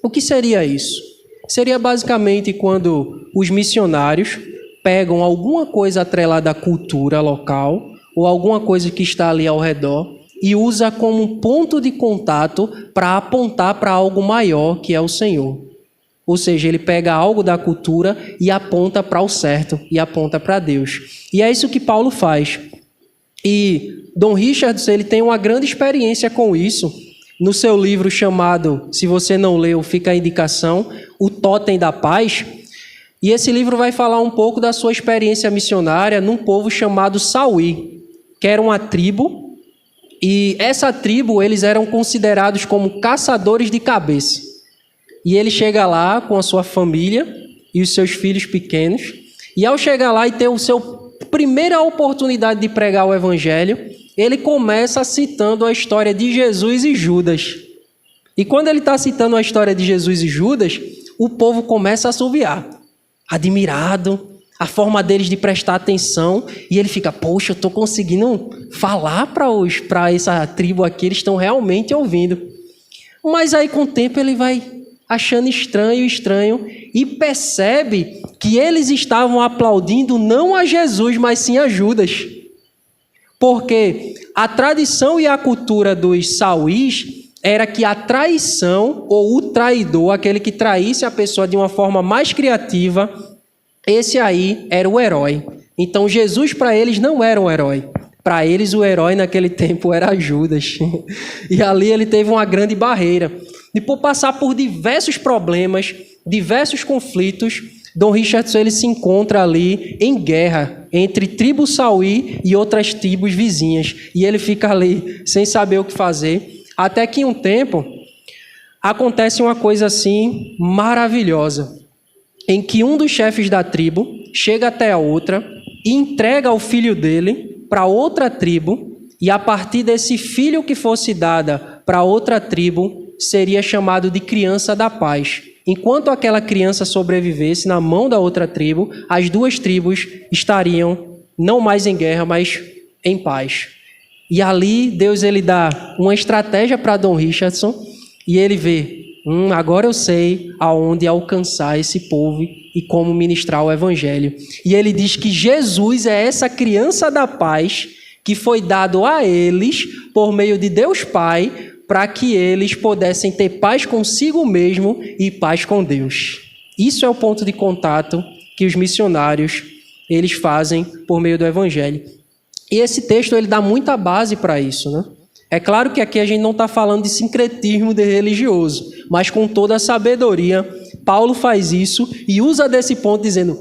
O que seria isso? Seria basicamente quando os missionários pegam alguma coisa atrelada à cultura local ou alguma coisa que está ali ao redor e usa como um ponto de contato para apontar para algo maior, que é o Senhor. Ou seja, ele pega algo da cultura e aponta para o certo, e aponta para Deus. E é isso que Paulo faz. E Don Richardson, ele tem uma grande experiência com isso. No seu livro chamado, se você não leu, fica a indicação, O Totem da Paz. E esse livro vai falar um pouco da sua experiência missionária num povo chamado Sauí, que era uma tribo. E essa tribo, eles eram considerados como caçadores de cabeça. E ele chega lá com a sua família e os seus filhos pequenos. E ao chegar lá e ter a sua primeira oportunidade de pregar o evangelho, ele começa citando a história de Jesus e Judas. E quando ele está citando a história de Jesus e Judas, o povo começa a assoviar, admirado, a forma deles de prestar atenção. E ele fica: poxa, eu estou conseguindo falar para essa tribo aqui, eles estão realmente ouvindo. Mas aí com o tempo ele vai achando estranho, e percebe que eles estavam aplaudindo não a Jesus, mas sim a Judas. Porque a tradição e a cultura dos sauís era que a traição, ou o traidor, aquele que traísse a pessoa de uma forma mais criativa, esse aí era o herói. Então Jesus para eles não era um herói. Para eles o herói naquele tempo era Judas. E ali ele teve uma grande barreira. E por passar por diversos problemas, diversos conflitos, Don Richardson ele se encontra ali em guerra entre tribo Sauí e outras tribos vizinhas. E ele fica ali sem saber o que fazer. Até que em um tempo acontece uma coisa assim maravilhosa, em que um dos chefes da tribo chega até a outra e entrega o filho dele para outra tribo, e a partir desse filho que fosse dada para outra tribo, seria chamado de criança da paz. Enquanto aquela criança sobrevivesse na mão da outra tribo, as duas tribos estariam não mais em guerra, mas em paz. E ali Deus ele dá uma estratégia para Don Richardson e ele vê: agora eu sei aonde alcançar esse povo e como ministrar o evangelho. E ele diz que Jesus é essa criança da paz que foi dado a eles por meio de Deus Pai para que eles pudessem ter paz consigo mesmo e paz com Deus. Isso é o ponto de contato que os missionários eles fazem por meio do Evangelho. E esse texto ele dá muita base para isso, né? É claro que aqui a gente não está falando de sincretismo de religioso, mas com toda a sabedoria, Paulo faz isso e usa desse ponto dizendo,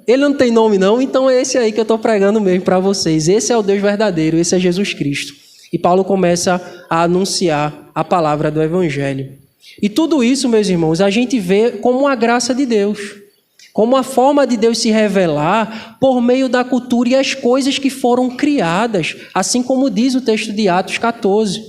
ele não tem nome não, então é esse aí que eu estou pregando mesmo para vocês. Esse é o Deus verdadeiro, esse é Jesus Cristo. E Paulo começa a anunciar a palavra do Evangelho. E tudo isso, meus irmãos, a gente vê como uma graça de Deus, como a forma de Deus se revelar por meio da cultura e as coisas que foram criadas, assim como diz o texto de Atos 14.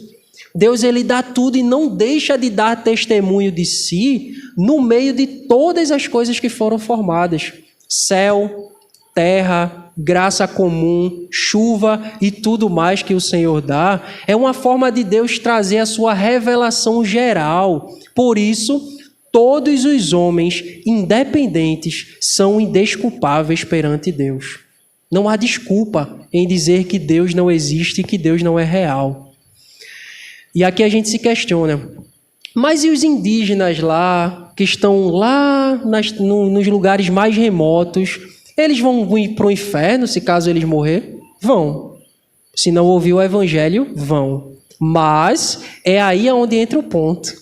Deus ele dá tudo e não deixa de dar testemunho de si no meio de todas as coisas que foram formadas. Céu, terra, graça comum, chuva e tudo mais que o Senhor dá, é uma forma de Deus trazer a sua revelação geral. Por isso, todos os homens independentes são indesculpáveis perante Deus. Não há desculpa em dizer que Deus não existe e que Deus não é real. E aqui a gente se questiona, mas e os indígenas lá, que estão lá nos lugares mais remotos, eles vão ir para o inferno se caso eles morrer? Vão. Se não ouvir o Evangelho, vão. Mas é aí onde entra o ponto.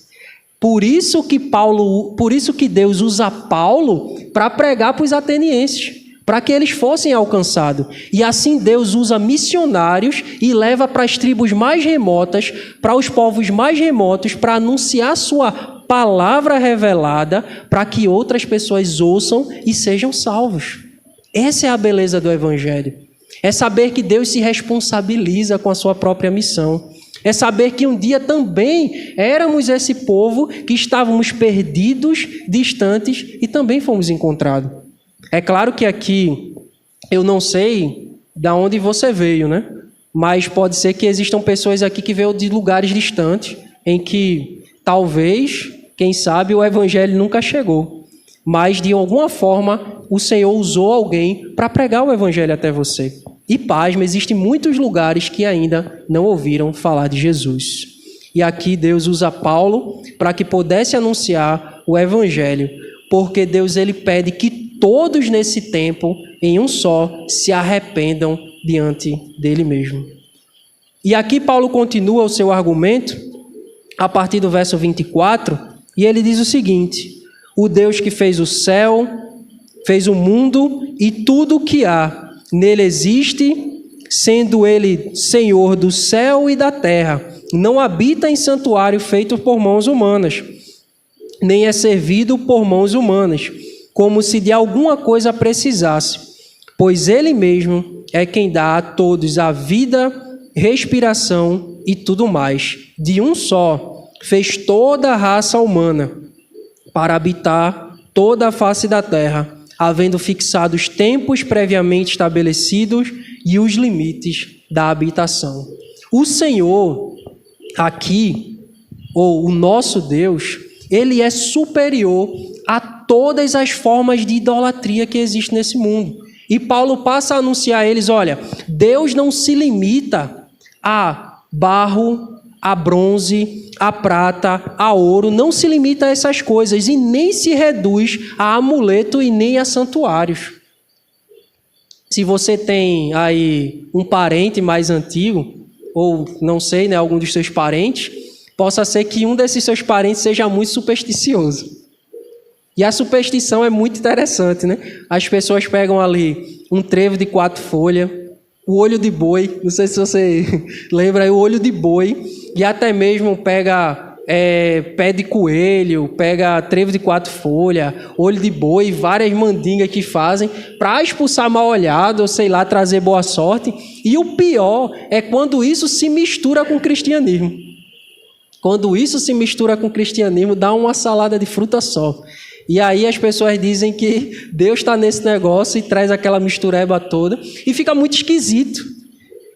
Por isso que Deus usa Paulo para pregar para os atenienses, para que eles fossem alcançados. E assim Deus usa missionários e leva para as tribos mais remotas, para os povos mais remotos, para anunciar sua palavra revelada, para que outras pessoas ouçam e sejam salvos. Essa é a beleza do Evangelho. É saber que Deus se responsabiliza com a sua própria missão. É saber que um dia também éramos esse povo que estávamos perdidos, distantes e também fomos encontrados. É claro que aqui eu não sei de onde você veio, né? Mas pode ser que existam pessoas aqui que veio de lugares distantes, em que talvez, quem sabe, o Evangelho nunca chegou. Mas de alguma forma o Senhor usou alguém para pregar o Evangelho até você. E pasma, existem muitos lugares que ainda não ouviram falar de Jesus. E aqui Deus usa Paulo para que pudesse anunciar o Evangelho, porque Deus ele pede que todos nesse tempo, em um só, se arrependam diante dele mesmo. E aqui Paulo continua o seu argumento, a partir do verso 24, e ele diz o seguinte: o Deus que fez o céu, fez o mundo e tudo o que há, nele existe, sendo ele Senhor do céu e da terra, não habita em santuário feito por mãos humanas, nem é servido por mãos humanas, como se de alguma coisa precisasse, pois ele mesmo é quem dá a todos a vida, respiração e tudo mais. De um só, fez toda a raça humana para habitar toda a face da terra, havendo fixado os tempos previamente estabelecidos e os limites da habitação. O Senhor, aqui, ou o nosso Deus, ele é superior a todas as formas de idolatria que existem nesse mundo. E Paulo passa a anunciar a eles, olha, Deus não se limita a barro, a bronze, a prata, a ouro, não se limita a essas coisas e nem se reduz a amuleto e nem a santuários. Se você tem aí um parente mais antigo, ou não sei, né, algum dos seus parentes, possa ser que um desses seus parentes seja muito supersticioso. E a superstição é muito interessante, né? As pessoas pegam ali um trevo de 4 folhas, o olho de boi, não sei se você lembra aí, o olho de boi, e até mesmo pega pé de coelho, pega trevo de 4 folhas, olho de boi, várias mandingas que fazem para expulsar mal-olhado, ou sei lá, trazer boa sorte. E o pior é quando isso se mistura com o cristianismo. Quando isso se mistura com o cristianismo, dá uma salada de fruta só. E aí as pessoas dizem que Deus está nesse negócio e traz aquela mistureba toda e fica muito esquisito.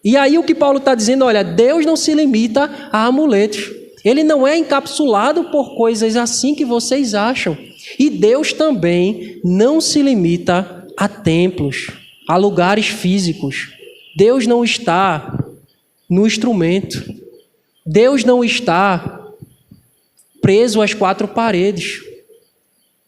E aí o que Paulo está dizendo, olha, Deus não se limita a amuletos. Ele não é encapsulado por coisas assim que vocês acham. E Deus também não se limita a templos, a lugares físicos. Deus não está no instrumento. Deus não está preso às quatro paredes.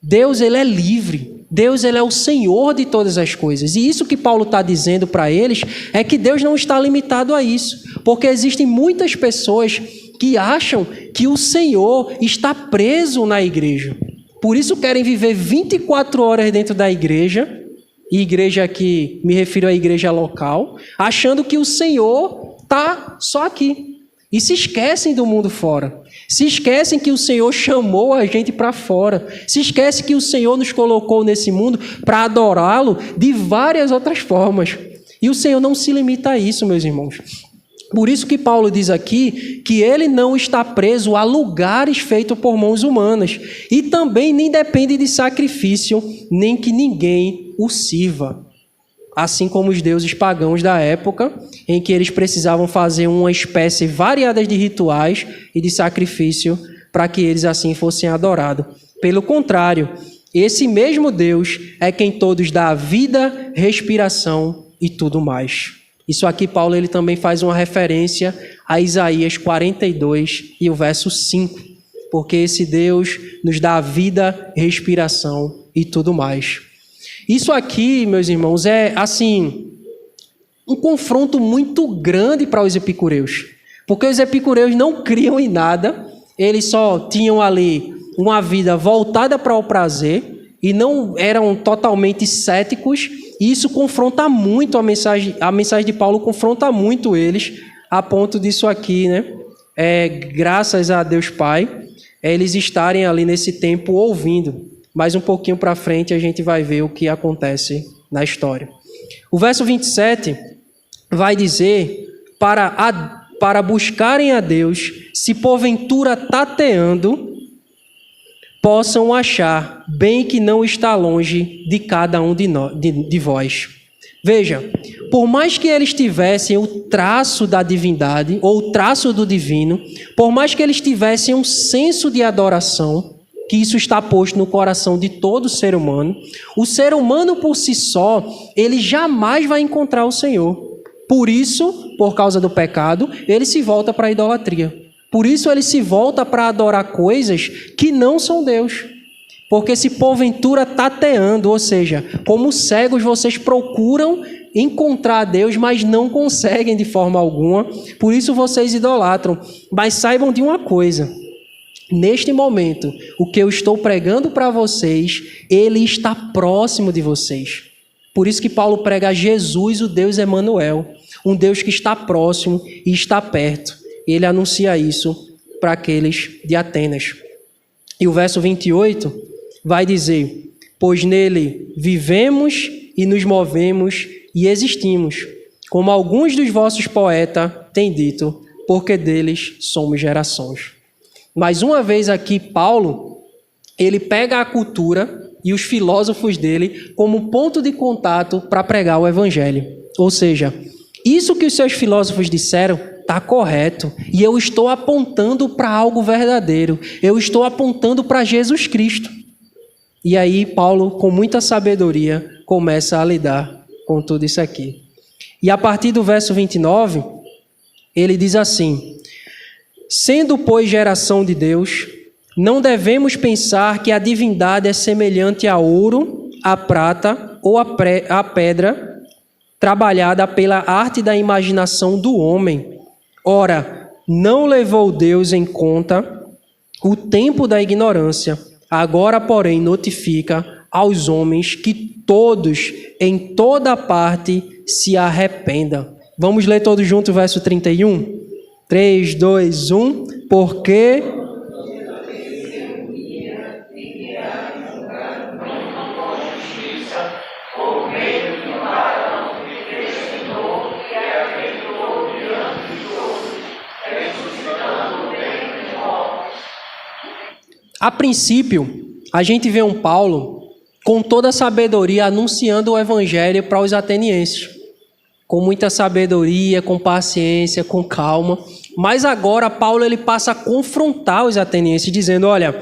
Deus, ele é livre. Deus, ele é o Senhor de todas as coisas. E isso que Paulo está dizendo para eles é que Deus não está limitado a isso. Porque existem muitas pessoas que acham que o Senhor está preso na igreja. Por isso querem viver 24 horas dentro da igreja, e igreja aqui, me refiro à igreja local, achando que o Senhor está só aqui. E se esquecem do mundo fora. Se esquecem que o Senhor chamou a gente para fora. Se esquecem que o Senhor nos colocou nesse mundo para adorá-lo de várias outras formas. E o Senhor não se limita a isso, meus irmãos. Por isso que Paulo diz aqui que ele não está preso a lugares feitos por mãos humanas. E também nem depende de sacrifício, nem que ninguém o sirva. Assim como os deuses pagãos da época, em que eles precisavam fazer uma espécie variada de rituais e de sacrifício para que eles assim fossem adorados. Pelo contrário, esse mesmo Deus é quem todos dá vida, respiração e tudo mais. Isso aqui, Paulo, ele também faz uma referência a Isaías 42 e o verso 5, porque esse Deus nos dá vida, respiração e tudo mais. Isso aqui, meus irmãos, é, assim, um confronto muito grande para os epicureus. Porque os epicureus não criam em nada, eles só tinham ali uma vida voltada para o prazer e não eram totalmente céticos. E isso confronta muito a mensagem de Paulo confronta muito eles, a ponto disso aqui, né? Graças a Deus Pai, eles estarem ali nesse tempo ouvindo. Mas um pouquinho para frente a gente vai ver o que acontece na história. O verso 27 vai dizer para buscarem a Deus, se porventura tateando, possam achar, bem que não está longe de cada um de vós. Veja, por mais que eles tivessem o traço da divindade, ou o traço do divino, por mais que eles tivessem um senso de adoração, que isso está posto no coração de todo ser humano, o ser humano por si só, ele jamais vai encontrar o Senhor. Por isso, por causa do pecado, ele se volta para a idolatria. Por isso ele se volta para adorar coisas que não são Deus. Porque se porventura tateando, ou seja, como cegos vocês procuram encontrar Deus, mas não conseguem de forma alguma, por isso vocês idolatram. Mas saibam de uma coisa, neste momento, o que eu estou pregando para vocês, ele está próximo de vocês. Por isso que Paulo prega a Jesus, o Deus Emanuel, um Deus que está próximo e está perto. Ele anuncia isso para aqueles de Atenas. E o verso 28 vai dizer: pois nele vivemos e nos movemos e existimos, como alguns dos vossos poetas têm dito, porque deles somos gerações. Mais uma vez aqui, Paulo, ele pega a cultura e os filósofos dele como ponto de contato para pregar o evangelho. Ou seja, isso que os seus filósofos disseram está correto. E eu estou apontando para algo verdadeiro. Eu estou apontando para Jesus Cristo. E aí Paulo, com muita sabedoria, começa a lidar com tudo isso aqui. E a partir do verso 29, ele diz assim: sendo, pois, geração de Deus, não devemos pensar que a divindade é semelhante a ouro, a prata ou a pedra, trabalhada pela arte da imaginação do homem. Ora, não levou Deus em conta o tempo da ignorância. Agora, porém, notifica aos homens que todos, em toda parte, se arrependam. Vamos ler todos juntos o verso 31? 3, 2, 1. Porque a princípio, a gente vê um Paulo com toda a sabedoria anunciando o evangelho para os atenienses. Com muita sabedoria, com paciência, com calma. Mas agora Paulo ele passa a confrontar os atenienses, dizendo: olha,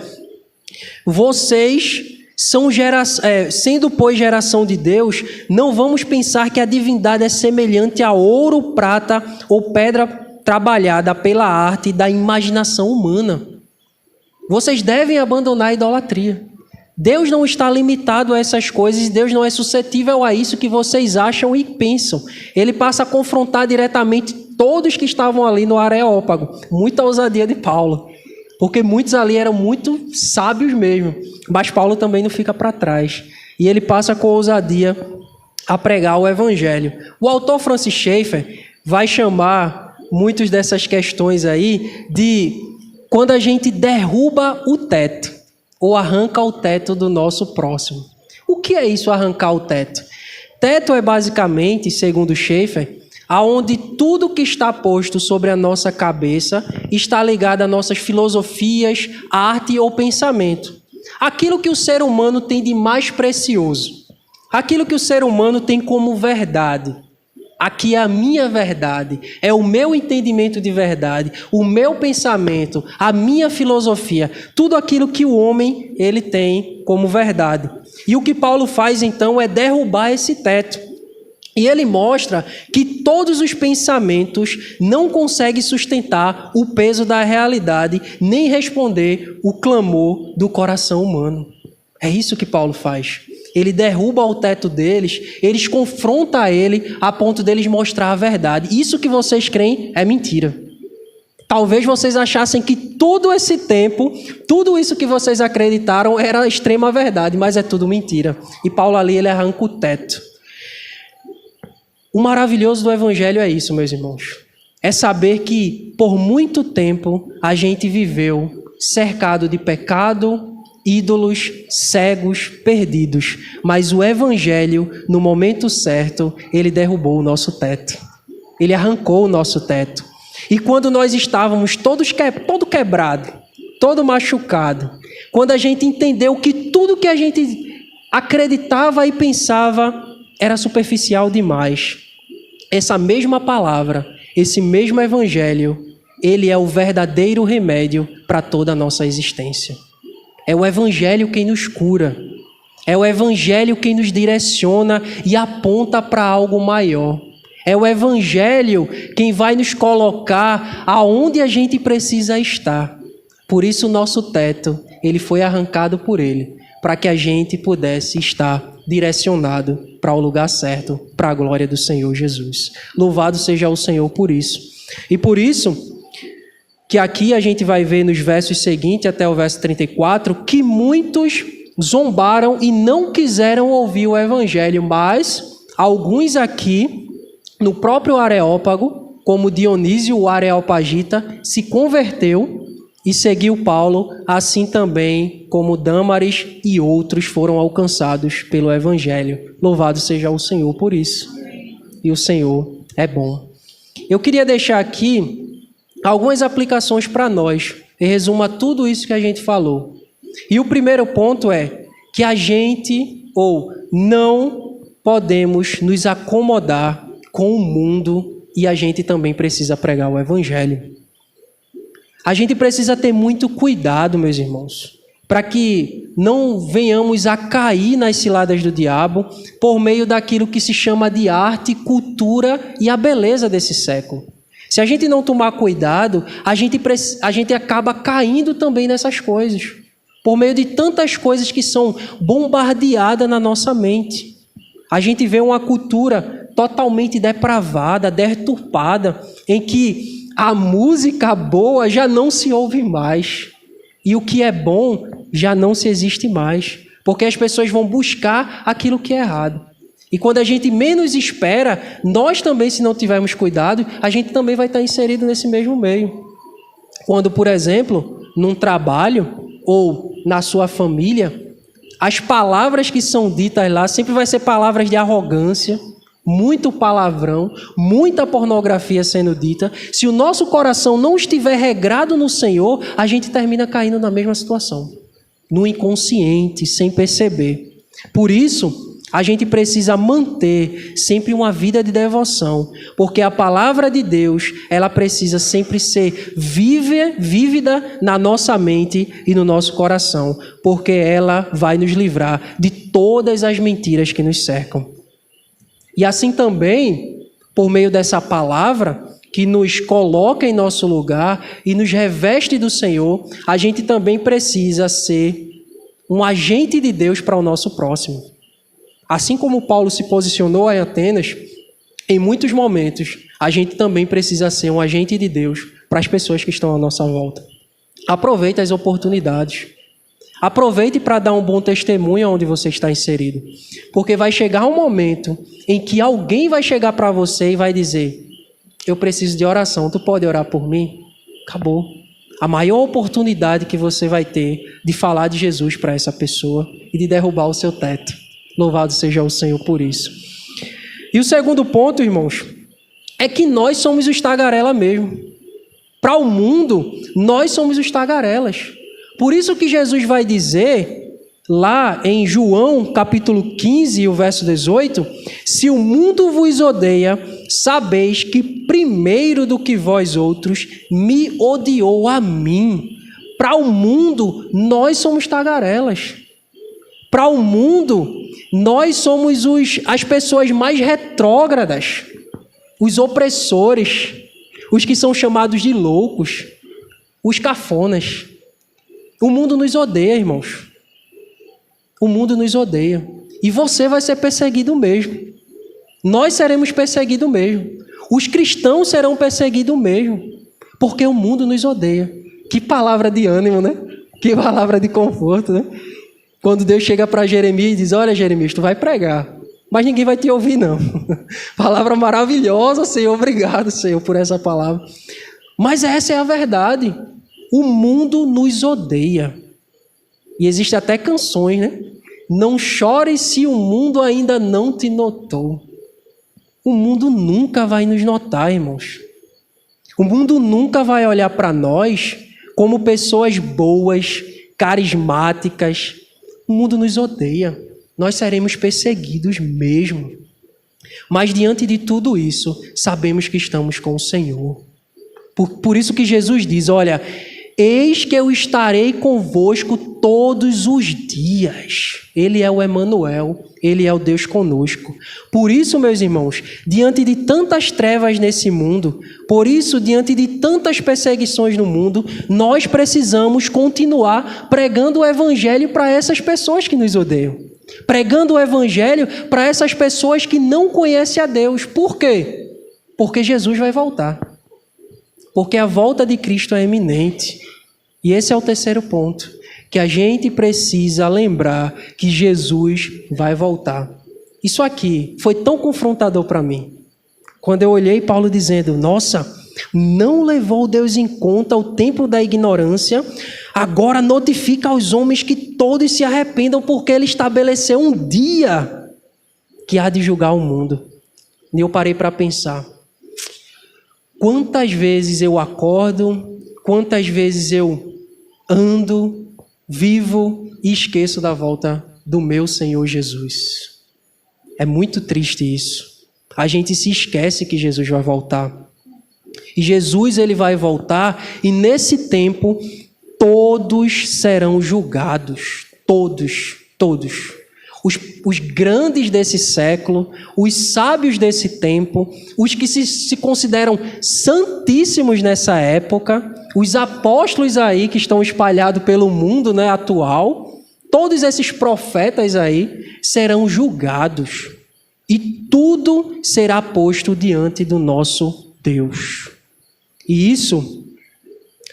vocês são sendo, pois, geração de Deus, não vamos pensar que a divindade é semelhante a ouro, prata ou pedra trabalhada pela arte da imaginação humana. Vocês devem abandonar a idolatria. Deus não está limitado a essas coisas, Deus não é suscetível a isso que vocês acham e pensam. Ele passa a confrontar diretamente todos que estavam ali no Areópago. Muita ousadia de Paulo, porque muitos ali eram muito sábios mesmo, mas Paulo também não fica para trás. E ele passa com ousadia a pregar o evangelho. O autor Francis Schaeffer vai chamar muitas dessas questões aí de quando a gente derruba o teto ou arranca o teto do nosso próximo. O que é isso, arrancar o teto? Teto é basicamente, segundo Schaeffer, aonde tudo que está posto sobre a nossa cabeça está ligado a nossas filosofias, arte ou pensamento. Aquilo que o ser humano tem de mais precioso. Aquilo que o ser humano tem como verdade. Aqui é a minha verdade, é o meu entendimento de verdade, o meu pensamento, a minha filosofia, tudo aquilo que o homem ele tem como verdade. E o que Paulo faz então é derrubar esse teto. E ele mostra que todos os pensamentos não conseguem sustentar o peso da realidade, nem responder o clamor do coração humano. É isso que Paulo faz. Ele derruba o teto deles, eles confrontam ele a ponto deles mostrar a verdade. Isso que vocês creem é mentira. Talvez vocês achassem que todo esse tempo, tudo isso que vocês acreditaram era a extrema verdade, mas é tudo mentira. E Paulo ali, ele arranca o teto. O maravilhoso do evangelho é isso, meus irmãos. É saber que por muito tempo a gente viveu cercado de pecado, ídolos, cegos, perdidos. Mas o evangelho, no momento certo, ele derrubou o nosso teto. Ele arrancou o nosso teto. E quando nós estávamos todo quebrado, todo machucado, quando a gente entendeu que tudo que a gente acreditava e pensava era superficial demais, essa mesma palavra, esse mesmo evangelho, ele é o verdadeiro remédio para toda a nossa existência. É o evangelho quem nos cura. É o evangelho quem nos direciona e aponta para algo maior. É o evangelho quem vai nos colocar aonde a gente precisa estar. Por isso o nosso teto, ele foi arrancado por ele, para que a gente pudesse estar direcionado para o lugar certo, para a glória do Senhor Jesus. Louvado seja o Senhor por isso. E por isso que aqui a gente vai ver nos versos seguintes, até o verso 34, que muitos zombaram e não quiseram ouvir o evangelho, mas alguns aqui, no próprio Areópago, como Dionísio o Areopagita, se converteu e seguiu Paulo, assim também como Dâmaris e outros foram alcançados pelo evangelho. Louvado seja o Senhor por isso. E o Senhor é bom. Eu queria deixar aqui algumas aplicações para nós, em resumo a tudo isso que a gente falou. E o primeiro ponto é que a gente, ou não podemos nos acomodar com o mundo e a gente também precisa pregar o evangelho. A gente precisa ter muito cuidado, meus irmãos, para que não venhamos a cair nas ciladas do diabo por meio daquilo que se chama de arte, cultura e a beleza desse século. Se a gente não tomar cuidado, a gente acaba caindo também nessas coisas, por meio de tantas coisas que são bombardeadas na nossa mente. A gente vê uma cultura totalmente depravada, deturpada, em que a música boa já não se ouve mais, e o que é bom já não se existe mais, porque as pessoas vão buscar aquilo que é errado. E quando a gente menos espera, nós também, se não tivermos cuidado, a gente também vai estar inserido nesse mesmo meio. Quando, por exemplo, num trabalho ou na sua família, as palavras que são ditas lá sempre vai ser palavras de arrogância, muito palavrão, muita pornografia sendo dita. Se o nosso coração não estiver regrado no Senhor, a gente termina caindo na mesma situação, no inconsciente, sem perceber. Por isso, a gente precisa manter sempre uma vida de devoção, porque a palavra de Deus, ela precisa sempre ser vívida na nossa mente e no nosso coração, porque ela vai nos livrar de todas as mentiras que nos cercam. E assim também, por meio dessa palavra, que nos coloca em nosso lugar e nos reveste do Senhor, a gente também precisa ser um agente de Deus para o nosso próximo. Assim como Paulo se posicionou em Atenas, em muitos momentos, a gente também precisa ser um agente de Deus para as pessoas que estão à nossa volta. Aproveite as oportunidades. Aproveite para dar um bom testemunho onde você está inserido. Porque vai chegar um momento em que alguém vai chegar para você e vai dizer: eu preciso de oração, tu pode orar por mim? Acabou. A maior oportunidade que você vai ter de falar de Jesus para essa pessoa e de derrubar o seu teto. Louvado seja o Senhor por isso. E o segundo ponto, irmãos, é que nós somos os tagarela mesmo. Para o mundo, nós somos os tagarelas. Por isso que Jesus vai dizer, lá em João, capítulo 15, o verso 18, se o mundo vos odeia, sabeis que primeiro do que vós outros me odiou a mim. Para o mundo, nós somos tagarelas. Para o mundo, nós somos as pessoas mais retrógradas, os opressores, os que são chamados de loucos, os cafonas. O mundo nos odeia, irmãos. O mundo nos odeia. E você vai ser perseguido mesmo. Nós seremos perseguidos mesmo. Os cristãos serão perseguidos mesmo. Porque o mundo nos odeia. Que palavra de ânimo, né? Que palavra de conforto, né? Quando Deus chega para Jeremias e diz: olha, Jeremias, tu vai pregar, mas ninguém vai te ouvir, não. Palavra maravilhosa, Senhor. Obrigado, Senhor, por essa palavra. Mas essa é a verdade. O mundo nos odeia. E existem até canções, né? Não chores se o mundo ainda não te notou. O mundo nunca vai nos notar, irmãos. O mundo nunca vai olhar para nós como pessoas boas, carismáticas. O mundo nos odeia. Nós seremos perseguidos mesmo. Mas diante de tudo isso, sabemos que estamos com o Senhor. Por isso que Jesus diz: olha, eis que eu estarei convosco todos os dias. Ele é o Emanuel, Ele é o Deus conosco. Por isso, meus irmãos, diante de tantas trevas nesse mundo, por isso, diante de tantas perseguições no mundo, nós precisamos continuar pregando o Evangelho para essas pessoas que nos odeiam. Pregando o Evangelho para essas pessoas que não conhecem a Deus. Por quê? Porque Jesus vai voltar. Porque a volta de Cristo é iminente. E esse é o terceiro ponto, que a gente precisa lembrar que Jesus vai voltar. Isso aqui foi tão confrontador para mim. Quando eu olhei Paulo dizendo: nossa, não levou Deus em conta o tempo da ignorância, agora notifica aos homens que todos se arrependam, porque ele estabeleceu um dia que há de julgar o mundo. E eu parei para pensar: quantas vezes eu acordo, quantas vezes eu ando, vivo e esqueço da volta do meu Senhor Jesus. É muito triste isso. A gente se esquece que Jesus vai voltar. E Jesus, ele vai voltar, e nesse tempo todos serão julgados. Todos. Os grandes desse século, os sábios desse tempo, os que se consideram santíssimos nessa época, os apóstolos aí que estão espalhados pelo mundo, né, atual, todos esses profetas aí serão julgados. E tudo será posto diante do nosso Deus. E isso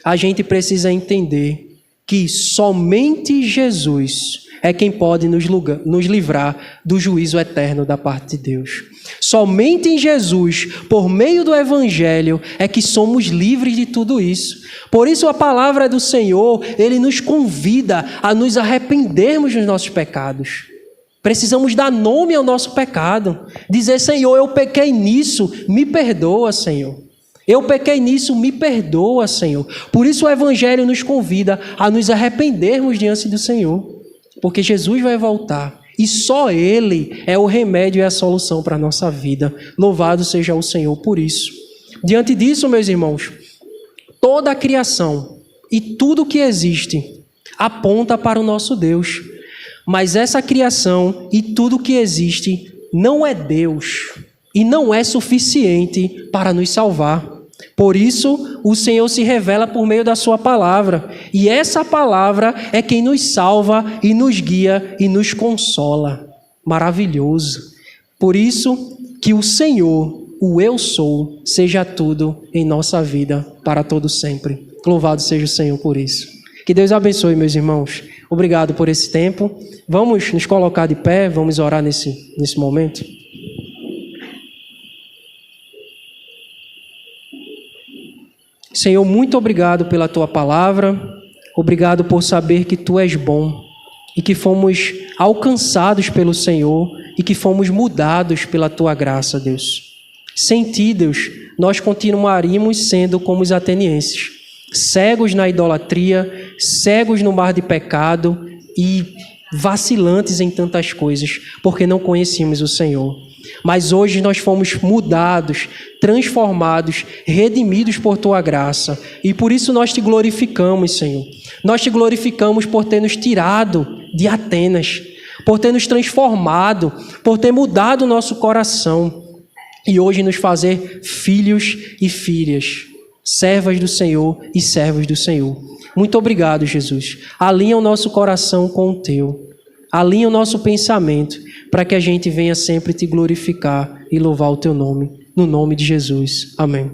a gente precisa entender, que somente Jesus é quem pode nos livrar do juízo eterno da parte de Deus. Somente em Jesus, por meio do Evangelho, é que somos livres de tudo isso. Por isso a palavra do Senhor, ele nos convida a nos arrependermos dos nossos pecados. Precisamos dar nome ao nosso pecado. Dizer: Senhor, eu pequei nisso, me perdoa, Senhor. Eu pequei nisso, me perdoa, Senhor. Por isso o Evangelho nos convida a nos arrependermos diante do Senhor. Porque Jesus vai voltar. E só Ele é o remédio e a solução para a nossa vida. Louvado seja o Senhor por isso. Diante disso, meus irmãos, toda a criação e tudo que existe aponta para o nosso Deus. Mas essa criação e tudo que existe não é Deus e não é suficiente para nos salvar. Por isso, o Senhor se revela por meio da sua palavra. E essa palavra é quem nos salva e nos guia e nos consola. Maravilhoso. Por isso, que o Senhor, o Eu Sou, seja tudo em nossa vida para todo sempre. Louvado seja o Senhor por isso. Que Deus abençoe, meus irmãos. Obrigado por esse tempo. Vamos nos colocar de pé, vamos orar nesse momento. Senhor, muito obrigado pela Tua palavra. Obrigado por saber que Tu és bom e que fomos alcançados pelo Senhor e que fomos mudados pela Tua graça, Deus. Sem Ti, Deus, nós continuaríamos sendo como os atenienses, cegos na idolatria, cegos no mar de pecado e vacilantes em tantas coisas, porque não conhecíamos o Senhor. Mas hoje nós fomos mudados, transformados, redimidos por Tua graça. E por isso nós Te glorificamos, Senhor. Nós Te glorificamos por ter nos tirado de Atenas, por ter nos transformado, por ter mudado o nosso coração. E hoje nos fazer filhos e filhas, servas do Senhor e servos do Senhor. Muito obrigado, Jesus. Alinha o nosso coração com o Teu. Alinha o nosso pensamento para que a gente venha sempre Te glorificar e louvar o Teu nome. No nome de Jesus. Amém.